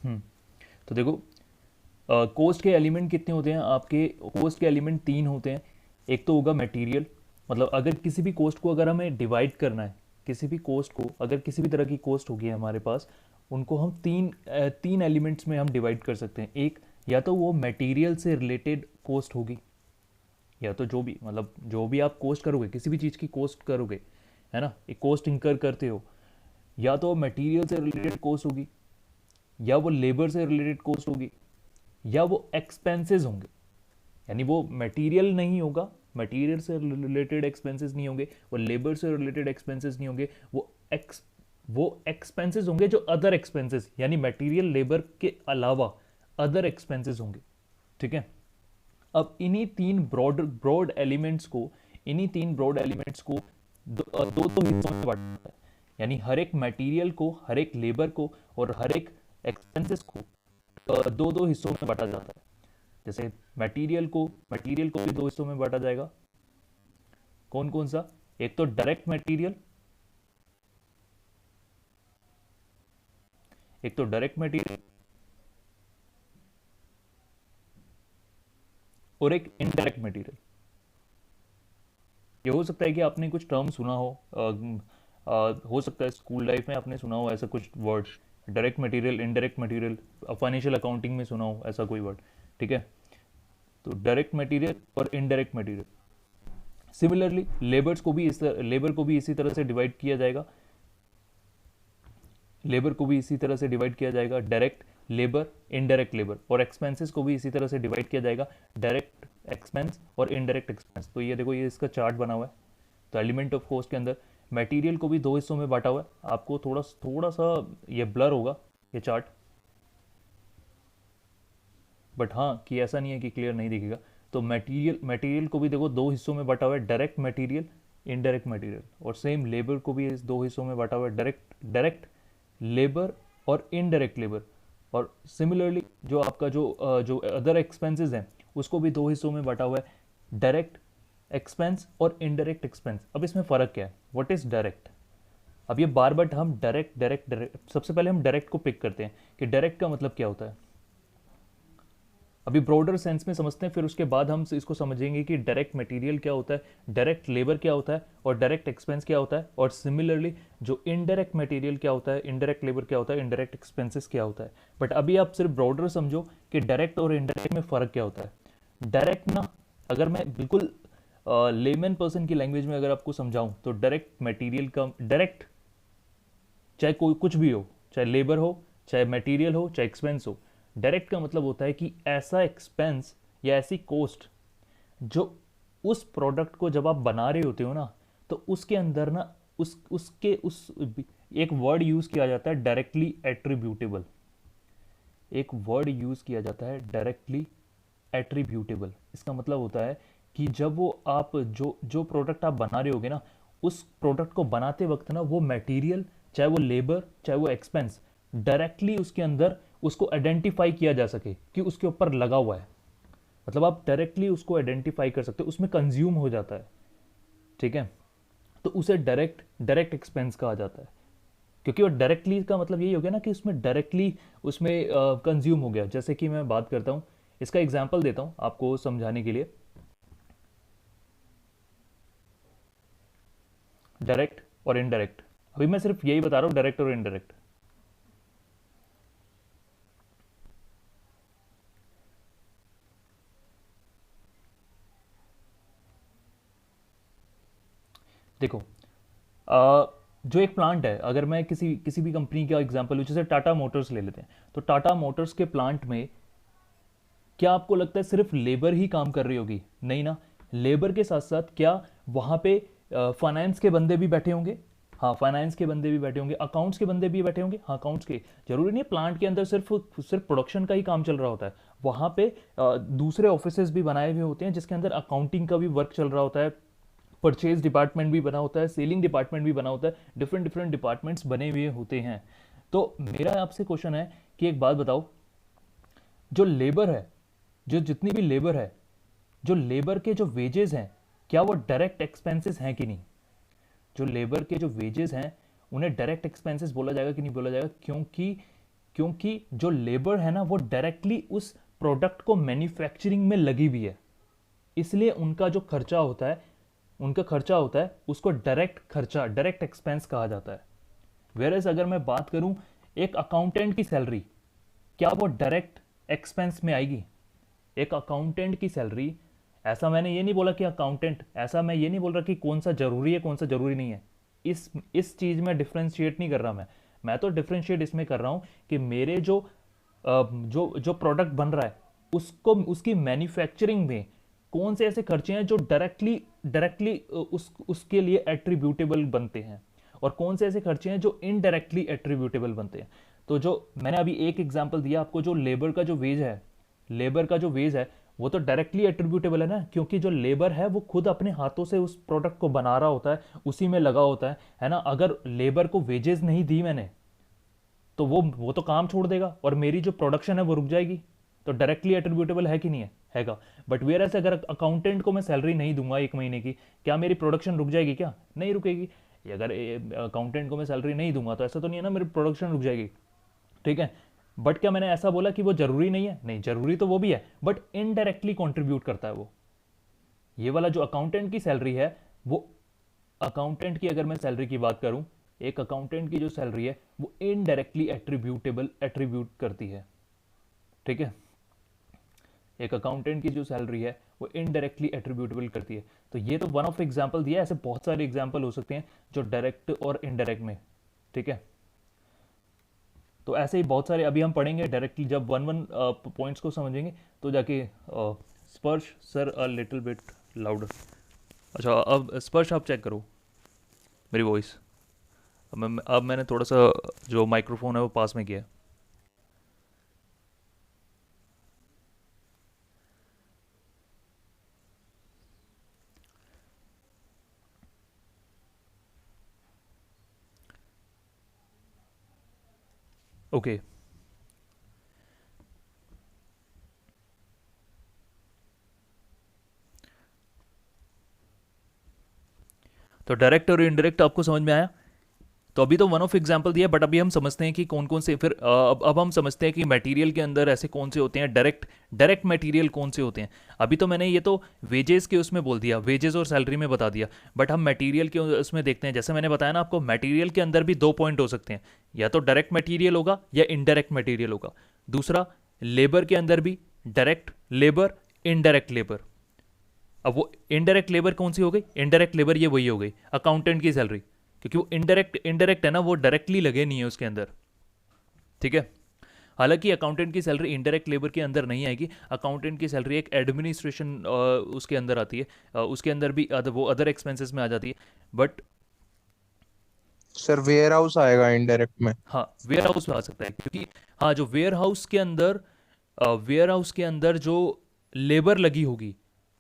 हम्म। तो देखो, कोस्ट के एलिमेंट कितने होते हैं आपके? कोस्ट के एलिमेंट तीन होते हैं। एक तो होगा मटेरियल, मतलब अगर किसी भी कोस्ट को अगर हमें डिवाइड करना है, किसी भी कोस्ट को, अगर किसी भी तरह की कोस्ट होगी हमारे पास, उनको हम तीन एलिमेंट्स में हम डिवाइड कर सकते हैं। एक, या तो वो मटेरियल से रिलेटेड कोस्ट होगी, या तो जो भी, मतलब जो भी आप कोस्ट करोगे, किसी भी चीज़ की कोस्ट करोगे, है ना, एक कोस्ट इंकर करते हो, या तो मटेरियल से रिलेटेड कोस्ट होगी, या वो लेबर से रिलेटेड कोस्ट होगी, या वो एक्सपेंसेस होंगे। यानी वो मटेरियल नहीं होगा, मटेरियल से रिलेटेड एक्सपेंसेस नहीं होंगे, वो लेबर से रिलेटेड एक्सपेंसेस नहीं होंगे, वो एक्सपेंसेस होंगे जो अदर एक्सपेंसेस, यानी मटेरियल लेबर के अलावा अदर एक्सपेंसेस होंगे। ठीक है। अब इन्हीं तीन ब्रॉड एलिमेंट्स को, इन्हीं तीन ब्रॉड एलिमेंट्स को दो हिस्सों में बांटा जाता है। यानी हर एक मटेरियल को, हर एक लेबर को और हर एक एक्सपेंसेस को दो दो हिस्सों में बांटा जाता है। जैसे मटेरियल को भी दो हिस्सों में बांटा जाएगा। कौन कौन सा? एक तो डायरेक्ट मटेरियल, एक तो डायरेक्ट मटेरियल और एक इनडायरेक्ट मटेरियल। ये हो सकता है कि आपने कुछ टर्म सुना हो, हो सकता है स्कूल लाइफ में आपने सुना हो ऐसा कुछ words, direct material, indirect material, financial accounting में सुना हो ऐसा कोई वर्ड। ठीक है। तो डायरेक्ट मटेरियल और इनडायरेक्ट मटेरियल। सिमिलरली लेबर को भी इसी तरह से डिवाइड किया जाएगा। लेबर को भी इसी तरह से डिवाइड किया जाएगा, डायरेक्ट लेबर, इनडायरेक्ट लेबर, और एक्सपेंसेस को भी इसी तरह से डिवाइड किया जाएगा, डायरेक्ट एक्सपेंस और इनडायरेक्ट एक्सपेंस। तो ये देखो, ये इसका चार्ट बना हुआ है। तो एलिमेंट ऑफ कॉस्ट के अंदर मटेरियल को भी दो हिस्सों में बांटा हुआ है। आपको थोड़ा थोड़ा सा ये ब्लर होगा ये चार्ट, बट हाँ, कि ऐसा नहीं है कि क्लियर नहीं दिखेगा। तो मटेरियल को भी देखो दो हिस्सों में बांटा हुआ है, डायरेक्ट मटेरियल, इनडायरेक्ट मटेरियल। और सेम लेबर को भी इस दो हिस्सों में बांटा हुआ है, डायरेक्ट डायरेक्ट लेबर और इनडायरेक्ट लेबर। और सिमिलरली जो आपका जो अदर एक्सपेंसेस हैं, उसको भी दो हिस्सों में बांटा हुआ है, डायरेक्ट एक्सपेंस और इनडायरेक्ट एक्सपेंस। अब इसमें फ़र्क क्या है? What is direct? अब ये बार बार हम डायरेक्ट डायरेक्ट डायरेक्ट, सबसे पहले हम डायरेक्ट को पिक करते हैं कि डायरेक्ट का मतलब क्या होता है। अभी ब्रॉडर सेंस में समझते हैं, फिर उसके बाद हम इसको समझेंगे कि डायरेक्ट मटेरियल क्या होता है, डायरेक्ट लेबर क्या होता है, और डायरेक्ट एक्सपेंस क्या होता है, और सिमिलरली जो इनडायरेक्ट मटेरियल क्या होता है, इनडायरेक्ट लेबर क्या होता है, इनडायरेक्ट एक्सपेंसेस क्या होता है। बट अभी आप सिर्फ ब्रॉडर समझो कि डायरेक्ट और इनडायरेक्ट में फ़र्क क्या होता है। डायरेक्ट ना, अगर मैं बिल्कुल लेमन पर्सन की लैंग्वेज में अगर आपको समझाऊं, तो डायरेक्ट मटेरियल का डायरेक्ट, चाहे कोई कुछ भी हो, चाहे लेबर हो, चाहे मटेरियल हो, चाहे एक्सपेंस हो, डायरेक्ट का मतलब होता है कि ऐसा एक्सपेंस या ऐसी कॉस्ट जो उस प्रोडक्ट को जब आप बना रहे होते हो ना, तो उसके अंदर ना, उस एक वर्ड यूज किया जाता है, डायरेक्टली एट्रीब्यूटेबल। एक वर्ड यूज किया जाता है, डायरेक्टली एट्रीब्यूटेबल। इसका मतलब होता है कि जब वो आप जो जो प्रोडक्ट आप बना रहे होगे ना, उस प्रोडक्ट को बनाते वक्त ना, वो मटेरियल, चाहे वो लेबर, चाहे वो एक्सपेंस, डायरेक्टली उसके अंदर उसको आइडेंटिफाई किया जा सके कि उसके ऊपर लगा हुआ है। मतलब आप डायरेक्टली उसको आइडेंटिफाई कर सकते हो, उसमें कंज्यूम हो जाता है। ठीक है। तो उसे डायरेक्ट डायरेक्ट एक्सपेंस कहा जाता है, क्योंकि वो डायरेक्टली का मतलब यही हो गया ना कि उसमें डायरेक्टली उसमें कंज्यूम हो गया। जैसे कि मैं बात करता हूँ, इसका एग्जाम्पल देता हूँ आपको समझाने के लिए। डायरेक्ट और इनडायरेक्ट, अभी मैं सिर्फ यही बता रहा हूँ, डायरेक्ट और इनडायरेक्ट। देखो, जो एक प्लांट है, अगर मैं किसी किसी भी कंपनी का एग्जांपल लूँ, जैसे टाटा मोटर्स ले लेते हैं, तो टाटा मोटर्स के प्लांट में क्या आपको लगता है सिर्फ लेबर ही काम कर रही होगी? नहीं ना। लेबर के साथ साथ क्या वहाँ पे फाइनेंस के बंदे भी बैठे होंगे? हाँ, फाइनेंस के बंदे भी बैठे होंगे, अकाउंट्स के बंदे भी बैठे होंगे। हाँ, अकाउंट्स के, जरूरी नहीं है प्लांट के अंदर सिर्फ सिर्फ प्रोडक्शन का ही काम चल रहा होता है। वहाँ पे दूसरे ऑफिसेज भी बनाए हुए होते हैं जिसके अंदर अकाउंटिंग का भी वर्क चल रहा होता है, परचेज डिपार्टमेंट भी बना होता है, सेलिंग डिपार्टमेंट भी बना होता है, डिफरेंट डिफरेंट डिपार्टमेंट्स बने हुए होते हैं। तो मेरा आपसे क्वेश्चन है कि एक बात बताओ, जो लेबर है, जो जितनी भी लेबर है, जो लेबर के जो वेजेस हैं, क्या वो डायरेक्ट एक्सपेंसेस हैं कि नहीं? जो लेबर के जो वेजेस हैं, उन्हें डायरेक्ट एक्सपेंसेस बोला जाएगा कि नहीं बोला जाएगा? क्योंकि क्योंकि जो लेबर है ना वो डायरेक्टली उस प्रोडक्ट को मैन्युफैक्चरिंग में लगी हुई है, इसलिए उनका खर्चा होता है उसको डायरेक्ट खर्चा, डायरेक्ट एक्सपेंस कहा जाता है। वेरएज अगर मैं बात करूं एक अकाउंटेंट की सैलरी, क्या वो डायरेक्ट एक्सपेंस में आएगी? एक अकाउंटेंट की सैलरी, ऐसा मैंने ये नहीं बोला कि अकाउंटेंट, ऐसा मैं ये नहीं बोल रहा कि कौन सा जरूरी है कौन सा जरूरी नहीं है, इस चीज में डिफ्रेंशिएट नहीं कर रहा मैं तो डिफ्रेंशिएट इसमें कर रहा हूं कि मेरे जो प्रोडक्ट बन रहा है उसको, उसकी मैन्युफैक्चरिंग में कौन से ऐसे खर्चे हैं जो डायरेक्टली उसके लिए एट्रीब्यूटेबल बनते हैं, और कौन से ऐसे खर्चे हैं जो इनडायरेक्टली एट्रीब्यूटेबल बनते हैं। तो जो मैंने अभी एक एग्जांपल दिया आपको, जो लेबर का जो वेज है वो तो डायरेक्टली एट्रीब्यूटेबल है ना, क्योंकि जो लेबर है वो खुद अपने हाथों से उस प्रोडक्ट को बना रहा होता है, उसी में लगा होता है ना। अगर लेबर को वेजेस नहीं दी मैंने तो वो तो काम छोड़ देगा और मेरी जो प्रोडक्शन है वो रुक जाएगी, तो डायरेक्टली एट्रीब्यूटेबल है कि नहीं है? हैगा। बट वेयर ऐसे अगर अकाउंटेंट को मैं सैलरी नहीं दूंगा 1 महीने की, क्या मेरी प्रोडक्शन रुक जाएगी? क्या नहीं रुकेगी। अगर अकाउंटेंट को मैं सैलरी नहीं दूंगा तो ऐसा तो नहीं है ना मेरी प्रोडक्शन रुक जाएगी, ठीक है। बट क्या मैंने ऐसा बोला कि वो जरूरी नहीं है? नहीं, जरूरी तो वो भी है, बट इनडायरेक्टली कॉन्ट्रीब्यूट करता है वो। ये वाला जो अकाउंटेंट की सैलरी है, वो अकाउंटेंट की अगर मैं सैलरी की बात करूं, एक अकाउंटेंट की जो सैलरी है वो इनडायरेक्टली एट्रीब्यूट करती है, ठीक है। एक अकाउंटेंट की जो सैलरी है वो इनडायरेक्टली एट्रीब्यूटेबल करती है। तो ये तो वन ऑफ एग्जांपल दिया है, ऐसे बहुत सारे एग्जांपल हो सकते हैं जो डायरेक्ट और इनडायरेक्ट में, ठीक है। तो ऐसे ही बहुत सारे अभी हम पढ़ेंगे डायरेक्टली, जब वन वन पॉइंट्स को समझेंगे तो जाके स्पर्श sir a little bit louder. अच्छा, अब स्पर्श आप चेक करो मेरी वॉइस। अब मैंने थोड़ा सा जो माइक्रोफोन है वो पास में किया है। ओके, तो डायरेक्ट और इनडायरेक्ट आपको समझ में आया। तो अभी तो वन ऑफ एग्जांपल दिया, बट अभी हम समझते हैं कि कौन कौन से, फिर अब हम समझते हैं कि मटेरियल के अंदर ऐसे कौन से होते हैं, डायरेक्ट मटेरियल कौन से होते हैं। अभी तो मैंने ये तो वेजेस के उसमें बोल दिया, वेजेस और सैलरी में बता दिया, बट हम मटेरियल के उसमें देखते हैं। जैसे मैंने बताया ना आपको, मटेरियल के अंदर भी 2 पॉइंट हो सकते हैं, या तो डायरेक्ट मटीरियल होगा या इनडायरेक्ट मटीरियल होगा। दूसरा, लेबर के अंदर भी डायरेक्ट लेबर, इनडायरेक्ट लेबर। अब वो इनडायरेक्ट लेबर कौन सी हो गई? इनडायरेक्ट लेबर ये वही हो गई अकाउंटेंट की सैलरी, क्योंकि वो इनडायरेक्ट है ना, वो डायरेक्टली लगे नहीं है उसके अंदर, ठीक है। हालांकि अकाउंटेंट की सैलरी इनडायरेक्ट लेबर के अंदर नहीं आएगी, अकाउंटेंट की सैलरी एक एडमिनिस्ट्रेशन उसके अंदर आती है, उसके अंदर भी वो अदर एक्सपेंसेस में आ जाती है। बट सर वेयर हाउस आएगा इनडायरेक्ट में। हाँ, वेयर हाउस में आ सकता है, क्योंकि हाँ, जो वेयर हाउस के अंदर जो लेबर लगी होगी,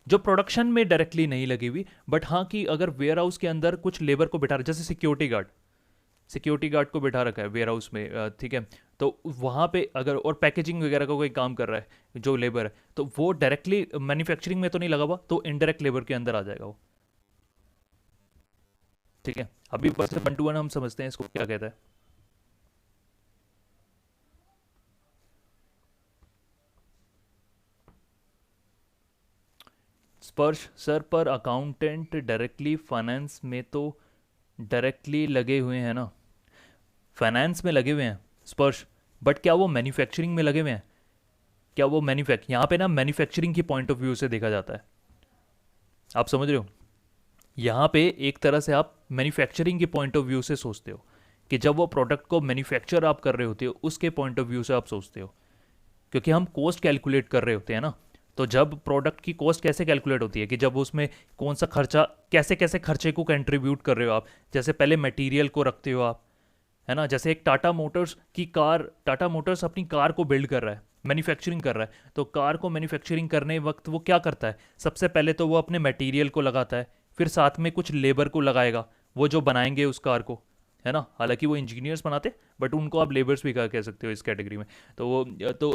जो प्रोडक्शन में डायरेक्टली नहीं लगी हुई, बट हाँ कि अगर वेयर हाउस के अंदर कुछ लेबर को बिठा, जैसे सिक्योरिटी गार्ड को बिठा रखा है वेयर हाउस में, ठीक है। तो वहाँ पे अगर और पैकेजिंग वगैरह का कोई काम कर रहा है जो लेबर है, तो वो डायरेक्टली मैन्युफैक्चरिंग में तो नहीं लगा हुआ, तो इनडायरेक्ट लेबर के अंदर आ जाएगा वो, ठीक है। अभी ऊपर से 1 to 1 हम समझते हैं इसको क्या कहता है। स्पर्श सर, पर अकाउंटेंट डायरेक्टली फाइनेंस में तो डायरेक्टली लगे हुए हैं ना, फाइनेंस में लगे हुए हैं स्पर्श, बट क्या वो मैन्युफैक्चरिंग में लगे हुए हैं? क्या वो यहाँ पे ना मैन्युफैक्चरिंग की पॉइंट ऑफ व्यू से देखा जाता है, आप समझ रहे हो। यहाँ पे एक तरह से आप मैन्युफैक्चरिंग के पॉइंट ऑफ व्यू से सोचते हो, कि जब वो प्रोडक्ट को मैन्युफैक्चर आप कर रहे होते हो उसके पॉइंट ऑफ व्यू से आप सोचते हो, क्योंकि हम कॉस्ट कैलकुलेट कर रहे होते हैं ना। तो जब प्रोडक्ट की कॉस्ट कैसे कैलकुलेट होती है, कि जब उसमें कौन सा खर्चा, कैसे कैसे खर्चे को कंट्रीब्यूट कर रहे हो आप। जैसे पहले मटेरियल को रखते हो आप, है ना। जैसे एक टाटा मोटर्स अपनी कार को बिल्ड कर रहा है, मैन्युफैक्चरिंग कर रहा है, तो कार को मैन्युफैक्चरिंग करने वक्त वो क्या करता है? सबसे पहले तो वो अपने मटेरियल को लगाता है, फिर साथ में कुछ लेबर को लगाएगा, वो जो बनाएंगे उस कार को, है ना। हालांकि वो इंजीनियर्स बनाते, बट उनको आप लेबर्स भी कह सकते हो इस कैटेगरी में। तो वो तो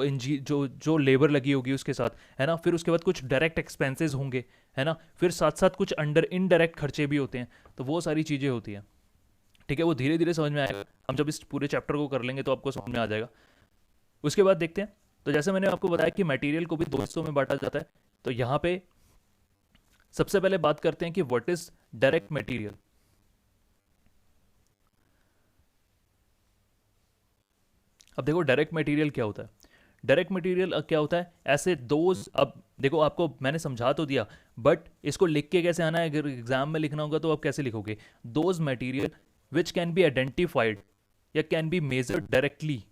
जो लेबर लगी होगी उसके साथ, है ना। फिर उसके बाद कुछ डायरेक्ट एक्सपेंसेस होंगे, है ना। फिर साथ साथ कुछ अंडर इनडायरेक्ट खर्चे भी होते हैं, तो वो सारी चीज़ें होती हैं, ठीक है। वो धीरे धीरे समझ में आएगा, हम जब इस पूरे चैप्टर को कर लेंगे तो आपको समझ में आ जाएगा। उसके बाद देखते हैं, तो जैसे मैंने आपको बताया कि मटेरियल को भी दो हिस्सों में बांटा जाता है। तो यहाँ पे सबसे पहले बात करते हैं कि व्हाट इज डायरेक्ट मटेरियल। अब देखो डायरेक्ट मटेरियल क्या होता है। डायरेक्ट मटेरियल क्या होता है, ऐसे दोज, अब देखो आपको मैंने समझा तो दिया, बट इसको लिख के कैसे आना है, अगर एग्जाम में लिखना होगा तो आप कैसे लिखोगे, those material which can be identified या कैन बी मेजर्ड डायरेक्टली,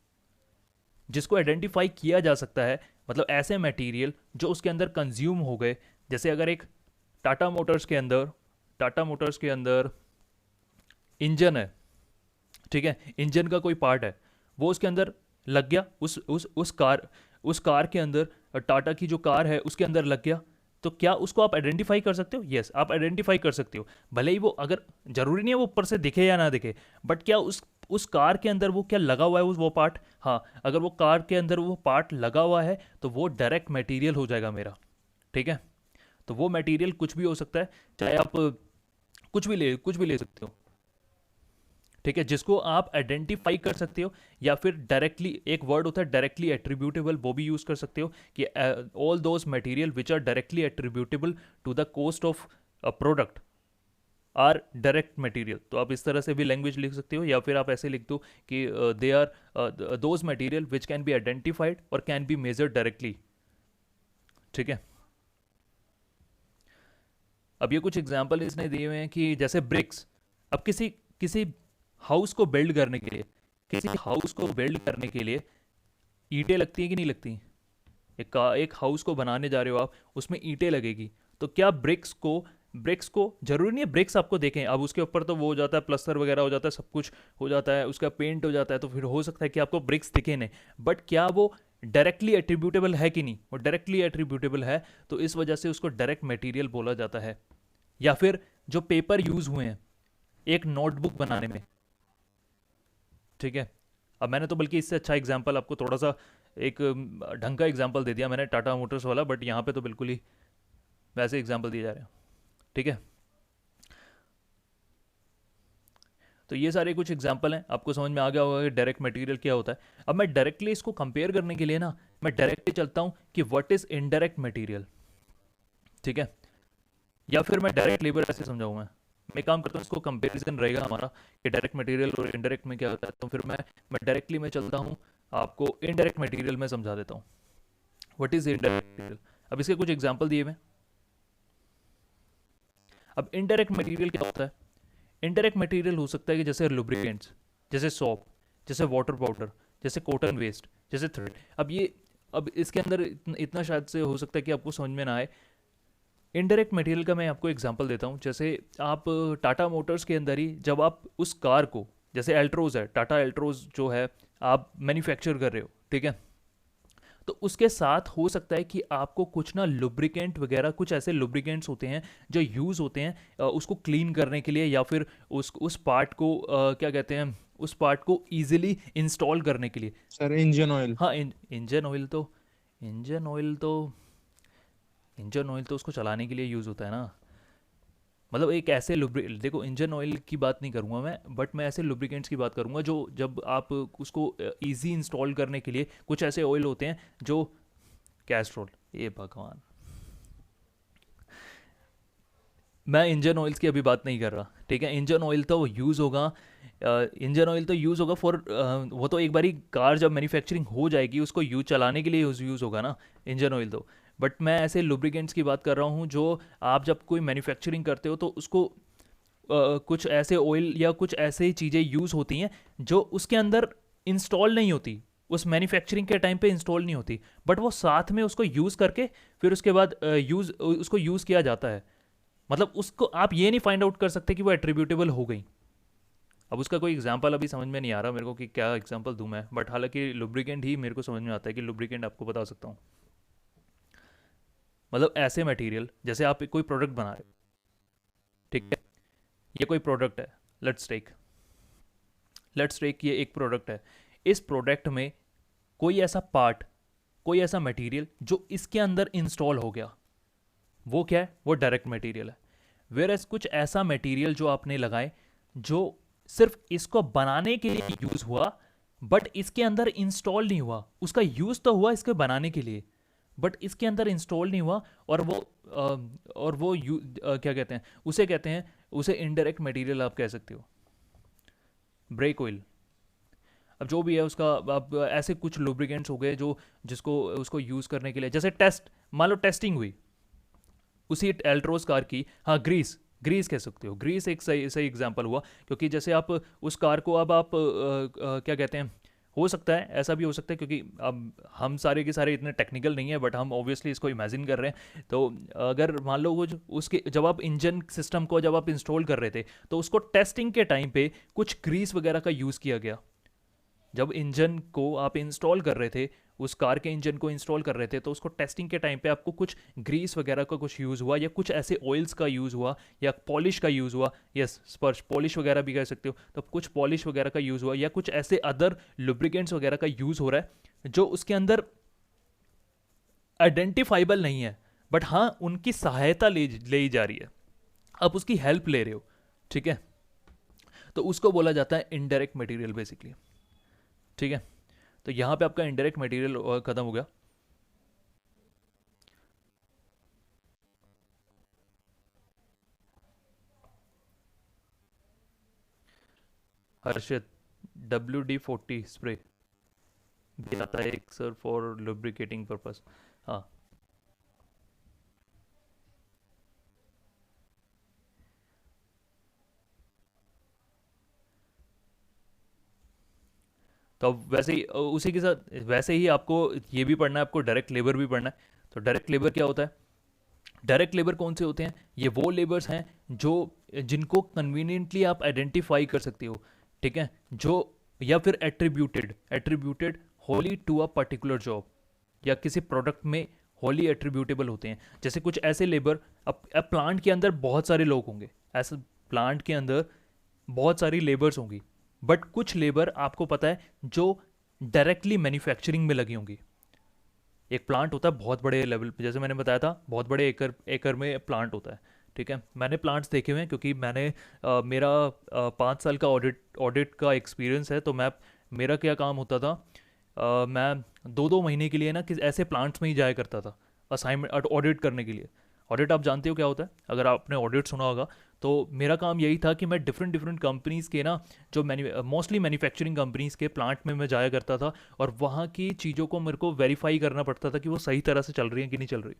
जिसको आइडेंटिफाई किया जा सकता है, मतलब ऐसे मटेरियल जो उसके अंदर कंज्यूम हो गए। जैसे अगर एक टाटा मोटर्स के अंदर इंजन है, ठीक है, इंजन का कोई पार्ट है, वो उसके अंदर लग गया, उस कार के अंदर, टाटा की जो कार है उसके अंदर लग गया, तो क्या उसको आप आइडेंटिफाई कर सकते हो? यस, आप आइडेंटिफाई कर सकते हो, भले ही वो, अगर जरूरी नहीं है वो ऊपर से दिखे या ना दिखे, बट क्या उस कार के अंदर वो क्या लगा हुआ है, वो पार्ट, हाँ, अगर वो कार के अंदर वो पार्ट लगा हुआ है तो वो डायरेक्ट मटेरियल हो जाएगा मेरा, ठीक है। तो वो मटेरियल कुछ भी हो सकता है, चाहे आप कुछ भी ले सकते हो, ठीक है, जिसको आप आइडेंटिफाई कर सकते हो, या फिर डायरेक्टली, एक वर्ड होता है डायरेक्टली एट्रीब्यूटेबल, वो भी यूज कर सकते हो कि all those material which are directly attributable to the cost of a product are direct material. तो आप इस तरह से भी लैंग्वेज लिख सकते हो, या फिर आप ऐसे लिख दो कि they are those material which can be identified और कैन बी मेजर्ड डायरेक्टली, ठीक है। अब ये कुछ एग्जाम्पल इसने दिए हुए हैं कि जैसे ब्रिक्स, अब किसी किसी हाउस को बिल्ड करने के लिए, ईंटें लगती हैं कि नहीं लगती? एक हाउस को बनाने जा रहे हो आप, उसमें ईंटें लगेगी, तो क्या ब्रिक्स को जरूरी नहीं है ब्रिक्स आपको देखें, अब उसके ऊपर तो वो हो जाता है, प्लस्तर वगैरह हो जाता है, सब कुछ हो जाता है, उसका पेंट हो जाता है, तो फिर हो सकता है कि आपको ब्रिक्स दिखे नहीं, बट क्या वो डायरेक्टली एट्रीब्यूटेबल है कि नहीं? वो डायरेक्टली एट्रीब्यूटेबल है, तो इस वजह से उसको डायरेक्ट मटेरियल बोला जाता है। या फिर जो पेपर यूज हुए हैं एक नोटबुक बनाने में, ठीक है। अब मैंने तो बल्कि इससे अच्छा एग्जांपल आपको थोड़ा सा एक ढंग का एग्जांपल दे दिया मैंने, टाटा मोटर्स वाला, बट यहाँ पे तो बिल्कुल ही वैसे एग्जांपल दिए जा रहे हैं, ठीक है। तो ये सारे कुछ एग्जांपल हैं, आपको समझ में आ गया होगा कि डायरेक्ट मटेरियल क्या होता है। अब मैं डायरेक्टली इसको कंपेयर करने के लिए ना, मैं डायरेक्टली चलता हूँ कि व्हाट इज इनडायरेक्ट मटेरियल, ठीक है, या फिर मैं डायरेक्ट लेबर ऐसे समझाऊंगा। मैं काम करता हूँ, इसको कंपैरिजन रहेगा हमारा कि डायरेक्ट मटेरियल और इनडायरेक्ट में क्या होता है, तो फिर मैं डायरेक्टली में चलता हूँ, आपको इनडायरेक्ट मटेरियल में समझा देता हूँ व्हाट इज इनडायरेक्ट मटेरियल। अब इसके कुछ एग्जांपल दिए हुए। अब इनडायरेक्ट मटेरियल क्या होता है? इनडायरेक्ट मटेरियल हो सकता है कि जैसे लुब्रिकेंट्स, जैसे सॉप, जैसे वाटर पाउडर, जैसे कॉटन वेस्ट, जैसे थ्रेड। अब इसके अंदर इतना शायद से हो सकता है कि आपको समझ में ना आए। इनडायरेक्ट मटेरियल का मैं आपको एग्जांपल देता हूँ, जैसे आप टाटा मोटर्स के अंदर ही जब आप उस कार को, जैसे एल्ट्रोज है, टाटा एल्ट्रोज जो है आप मैन्युफैक्चर कर रहे हो, ठीक है, तो उसके साथ हो सकता है कि आपको कुछ ना लुब्रिकेंट वगैरह, कुछ ऐसे लुब्रिकेंट्स होते हैं जो यूज़ होते हैं उसको क्लीन करने के लिए, या फिर उस पार्ट को क्या कहते हैं, उस पार्ट को ईजिली इंस्टॉल करने के लिए। Sir engine oil. हाँ, इंजन ऑयल तो इंजन ऑयल तो उसको चलाने के लिए यूज़ होता है ना, मतलब एक ऐसे देखो इंजन ऑयल की बात नहीं करूँगा मैं, बट मैं ऐसे लुब्रिकेंट्स की बात करूँगा जो जब आप उसको इजी इंस्टॉल करने के लिए, कुछ ऐसे ऑयल होते हैं जो, कैस्ट्रोल, ये भगवान, मैं इंजन ऑयल्स की अभी बात नहीं कर रहा, ठीक है। इंजन ऑयल तो यूज़ होगा, इंजन ऑयल तो यूज़ होगा फॉर, वो तो एक बारी कार जब मैन्युफैक्चरिंग हो जाएगी उसको यूज चलाने के लिए यूज़ होगा ना इंजन ऑयल तो। बट मैं ऐसे लुब्रिकेंट्स की बात कर रहा हूँ जो आप जब कोई मैन्युफैक्चरिंग करते हो तो उसको कुछ ऐसे ऑयल या कुछ ऐसे चीज़ें यूज़ होती हैं जो उसके अंदर इंस्टॉल नहीं होती, उस मैन्युफैक्चरिंग के टाइम पे इंस्टॉल नहीं होती, बट वो साथ में उसको यूज़ करके फिर उसके बाद उसको यूज़ किया जाता है। मतलब उसको आप ये नहीं फाइंड आउट कर सकते कि वो एट्रीब्यूटेबल हो गई। अब उसका कोई एग्जांपल अभी समझ में नहीं आ रहा मेरे को कि क्या एग्जांपल दूं मैं, बट हालांकि लुब्रिकेंट ही मेरे को समझ में आता है कि लुब्रिकेंट आपको बता सकता हूँ। मतलब ऐसे मटेरियल, जैसे आप कोई प्रोडक्ट बना रहे हो, ठीक है, ये कोई प्रोडक्ट है, लेट्स टेक ये एक प्रोडक्ट है, इस प्रोडक्ट में कोई ऐसा पार्ट, कोई ऐसा मटेरियल जो इसके अंदर इंस्टॉल हो गया, वो क्या है? वो डायरेक्ट मटेरियल है। वेयर एज कुछ ऐसा मटेरियल जो आपने लगाए जो सिर्फ इसको बनाने के लिए यूज हुआ, बट इसके अंदर इंस्टॉल नहीं हुआ, उसका यूज़ तो हुआ इसके बनाने के लिए, बट इसके अंदर इंस्टॉल नहीं हुआ। और वो क्या कहते हैं उसे इनडायरेक्ट मटेरियल आप कह सकते हो। ब्रेक ऑयल, अब जो भी है उसका, अब ऐसे कुछ लुब्रिकेंट्स हो गए जो जिसको उसको यूज़ करने के लिए, जैसे मान लो टेस्टिंग हुई उसी एल्ट्रोस कार की, हाँ ग्रीस, ग्रीस कह सकते हो, ग्रीस एक सही सही एग्जांपल हुआ। क्योंकि जैसे आप उस कार को अब आप क्या कहते हैं, हो सकता है ऐसा भी हो सकता है, क्योंकि अब हम सारे के सारे इतने टेक्निकल नहीं है, बट हम ऑब्वियसली इसको इमेजिन कर रहे हैं। तो अगर मान लो वो उसके जब आप इंजन सिस्टम को जब आप इंस्टॉल कर रहे थे, तो उसको टेस्टिंग के टाइम पे कुछ ग्रीस वगैरह का यूज़ किया गया। जब इंजन को आप इंस्टॉल कर रहे थे, उस कार के इंजन को इंस्टॉल कर रहे थे, तो उसको टेस्टिंग के टाइम पे आपको कुछ ग्रीस वगैरह का कुछ यूज़ हुआ, या कुछ ऐसे ऑयल्स का यूज़ हुआ, या पॉलिश का यूज़ हुआ, यस स्पर्श पॉलिश वगैरह भी कह सकते हो, तो कुछ पॉलिश वगैरह का यूज़ हुआ, या कुछ ऐसे अदर लुब्रिकेंट्स वगैरह का यूज़ हो रहा है जो उसके अंदर आइडेंटिफाइबल नहीं है, बट हाँ उनकी सहायता ले ही जा रही है, आप उसकी हेल्प ले रहे हो, ठीक है। तो उसको बोला जाता है इनडायरेक्ट मटेरियल बेसिकली, ठीक है। तो यहाँ पे आपका इनडायरेक्ट मटेरियल खत्म हो गया। हर्षित, WD-40 स्प्रे भी आता है एक सर फॉर लुब्रिकेटिंग पर्पस, हाँ। तो अब वैसे ही उसी के साथ वैसे ही आपको ये भी पढ़ना है, आपको डायरेक्ट लेबर भी पढ़ना है। तो डायरेक्ट लेबर क्या होता है, डायरेक्ट लेबर कौन से होते हैं, ये वो लेबर्स हैं जो जिनको कन्वीनियंटली आप आइडेंटिफाई कर सकते हो, ठीक है, जो या फिर attributed wholly to a particular job, या किसी प्रोडक्ट में होली एट्रीब्यूटेबल होते हैं। जैसे कुछ ऐसे लेबर, अब प्लांट के अंदर बहुत सारे लोग होंगे, ऐसे प्लांट के अंदर बहुत सारी लेबर्स होंगी, बट कुछ लेबर आपको पता है जो डायरेक्टली मैन्युफैक्चरिंग में लगी होंगी। एक प्लांट होता है बहुत बड़े लेवल पे, जैसे मैंने बताया था बहुत बड़े एकड़ एकड़ में प्लांट होता है, ठीक है। मैंने प्लांट्स देखे हुए हैं, क्योंकि मैंने मेरा 5 साल का ऑडिट का एक्सपीरियंस है। तो मेरा क्या काम होता था, मैं 2-2 महीने के लिए ना ऐसे प्लांट्स में ही जाया करता था असाइनमेंट ऑडिट करने के लिए। ऑडिट आप जानते हो क्या होता है, अगर आपने ऑडिट सुना होगा। तो मेरा काम यही था कि मैं डिफरेंट डिफरेंट कंपनीज़ के ना, जो मोस्टली मैन्युफैक्चरिंग कंपनीज़ के प्लांट में मैं जाया करता था, और वहाँ की चीज़ों को मेरे को वेरीफाई करना पड़ता था कि वो सही तरह से चल रही हैं कि नहीं चल रही,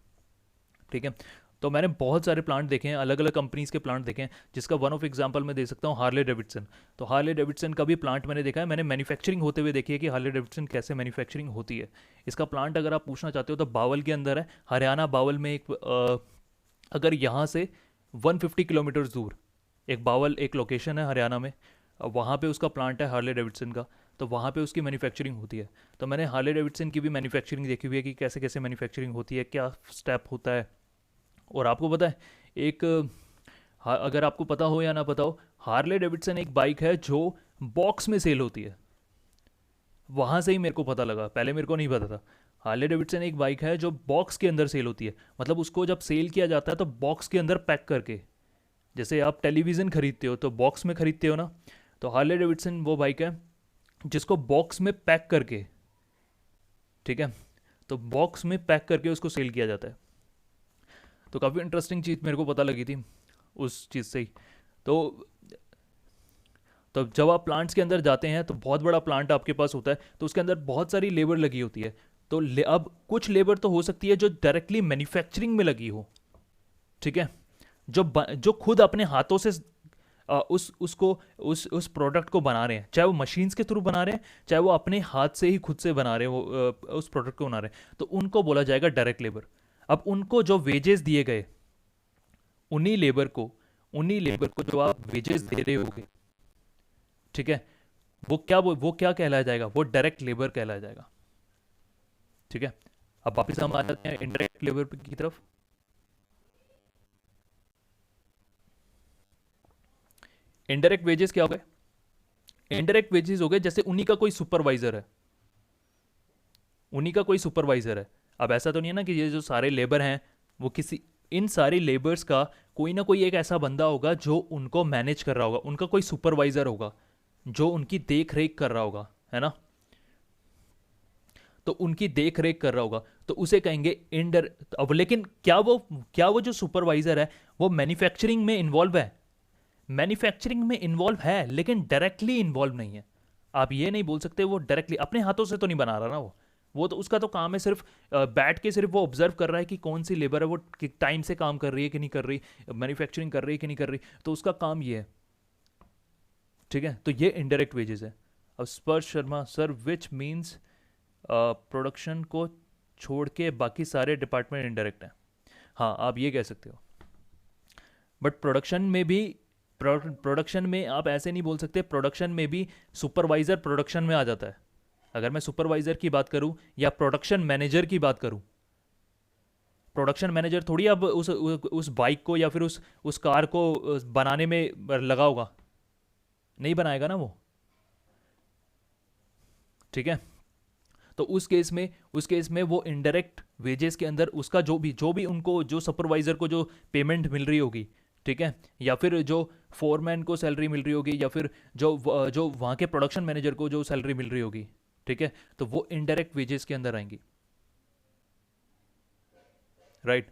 ठीक है। तो मैंने बहुत सारे प्लांट देखे हैं, अलग अलग कंपनीज़ के प्लांट देखे हैं, जिसका वन ऑफ एग्जांपल मैं दे सकता हूँ हार्ले डेविडसन। तो हार्ले डेविडसन का भी प्लांट मैंने देखा है, मैंने मैन्युफैक्चरिंग होते हुए देखी है कि हार्ले डेविडसन कैसे मैन्युफैक्चरिंग होती है। इसका प्लांट अगर आप पूछना चाहते हो तो बावल के अंदर है, हरियाणा बावल में एक अगर यहाँ से 150 किलोमीटर दूर एक बावल एक लोकेशन है हरियाणा में, वहाँ पे उसका प्लांट है हार्ले डेविडसन का। तो वहाँ पे उसकी मैन्युफैक्चरिंग होती है। तो मैंने हार्ले डेविडसन की भी मैन्युफैक्चरिंग देखी हुई है कि कैसे कैसे मैन्युफैक्चरिंग होती है, क्या स्टेप होता है। और आपको पता है एक अगर आपको पता हो या ना पता हो, हार्ले डेविडसन एक बाइक है जो बॉक्स में सेल होती है। वहाँ से ही मेरे को पता लगा, पहले मेरे को नहीं पता था। हार्ले डेविडसन एक बाइक है जो बॉक्स के अंदर सेल होती है, मतलब उसको जब सेल किया जाता है तो बॉक्स के अंदर पैक करके, जैसे आप टेलीविज़न खरीदते हो तो बॉक्स में खरीदते हो ना, तो हार्ले डेविडसन वो बाइक है जिसको बॉक्स में पैक करके, ठीक है, तो बॉक्स में पैक करके उसको सेल किया जाता है। तो काफ़ी इंटरेस्टिंग चीज़ मेरे को पता लगी थी उस चीज़ से ही। तो तो जब आप प्लांट्स के अंदर जाते हैं तो बहुत बड़ा प्लांट आपके पास होता है, तो उसके अंदर बहुत सारी लेबर लगी होती है। तो अब कुछ लेबर तो हो सकती है जो डायरेक्टली मैन्युफैक्चरिंग में लगी हो, ठीक है, जो खुद अपने हाथों से उस प्रोडक्ट को बना रहे हैं, चाहे वो मशीन्स के थ्रू बना रहे हैं, चाहे वो अपने हाथ से ही खुद से बना रहे हैं, वो उस प्रोडक्ट को बना रहे हैं, तो उनको बोला जाएगा डायरेक्ट लेबर। अब उनको जो वेजेस दिए गए, उन्हीं लेबर को जो आप वेजेस दे रहे होगे, ठीक है, वो क्या कहलाया जाएगा, वो डायरेक्ट लेबर कहलाया जाएगा, ठीक है। अब वापिस हम आ जाते हैं इनडायरेक्ट लेबर की तरफ। इनडायरेक्ट वेजेस क्या हो गए, इनडायरेक्ट वेजेस हो गए जैसे उन्हीं का कोई सुपरवाइजर है। अब ऐसा तो नहीं है ना कि ये जो सारे लेबर हैं वो इन सारे लेबर्स का कोई ना कोई एक ऐसा बंदा होगा जो उनको मैनेज कर रहा होगा, उनका कोई सुपरवाइजर होगा जो उनकी देख रेख कर रहा होगा, है ना। तो उनकी देख रेख कर रहा होगा, तो उसे कहेंगे इनडायरेक्ट। अब लेकिन क्या वो जो सुपरवाइजर है वो मैन्युफैक्चरिंग में इन्वॉल्व है? मैन्युफैक्चरिंग में इन्वॉल्व है लेकिन डायरेक्टली इन्वॉल्व नहीं है। आप ये नहीं बोल सकते वो डायरेक्टली अपने हाथों से तो नहीं बना रहा ना वो तो उसका तो काम है सिर्फ बैठ के सिर्फ वो ऑब्जर्व कर रहा है कि कौन सी लेबर है वो टाइम से काम कर रही है कि नहीं कर रही, मैन्युफैक्चरिंग कर रही है कि नहीं कर रही, तो उसका काम ये है। ठीक है, तो ये इनडायरेक्ट वेजेस है। अब स्पर्श Sharma sir which means production को छोड़ के बाकी सारे डिपार्टमेंट इनडायरेक्ट हैं। हाँ, आप ये कह सकते हो, बट प्रोडक्शन में आप ऐसे नहीं बोल सकते। प्रोडक्शन में भी सुपरवाइजर प्रोडक्शन में आ जाता है। अगर मैं सुपरवाइजर की बात करूं या प्रोडक्शन मैनेजर की बात करूं, प्रोडक्शन मैनेजर थोड़ी अब उस बाइक को या फिर उस कार को बनाने में लगा होगा, नहीं बनाएगा ना वो। ठीक है, तो उस केस में वो इनडायरेक्ट वेजेस के अंदर उसका जो भी उनको जो सुपरवाइजर को जो पेमेंट मिल रही होगी, ठीक है, या फिर जो फोरमैन को सैलरी मिल रही होगी, या फिर जो वहाँ के प्रोडक्शन मैनेजर को जो सैलरी मिल रही होगी, ठीक है, तो वो इनडायरेक्ट वेजेस के अंदर आएंगी। राइट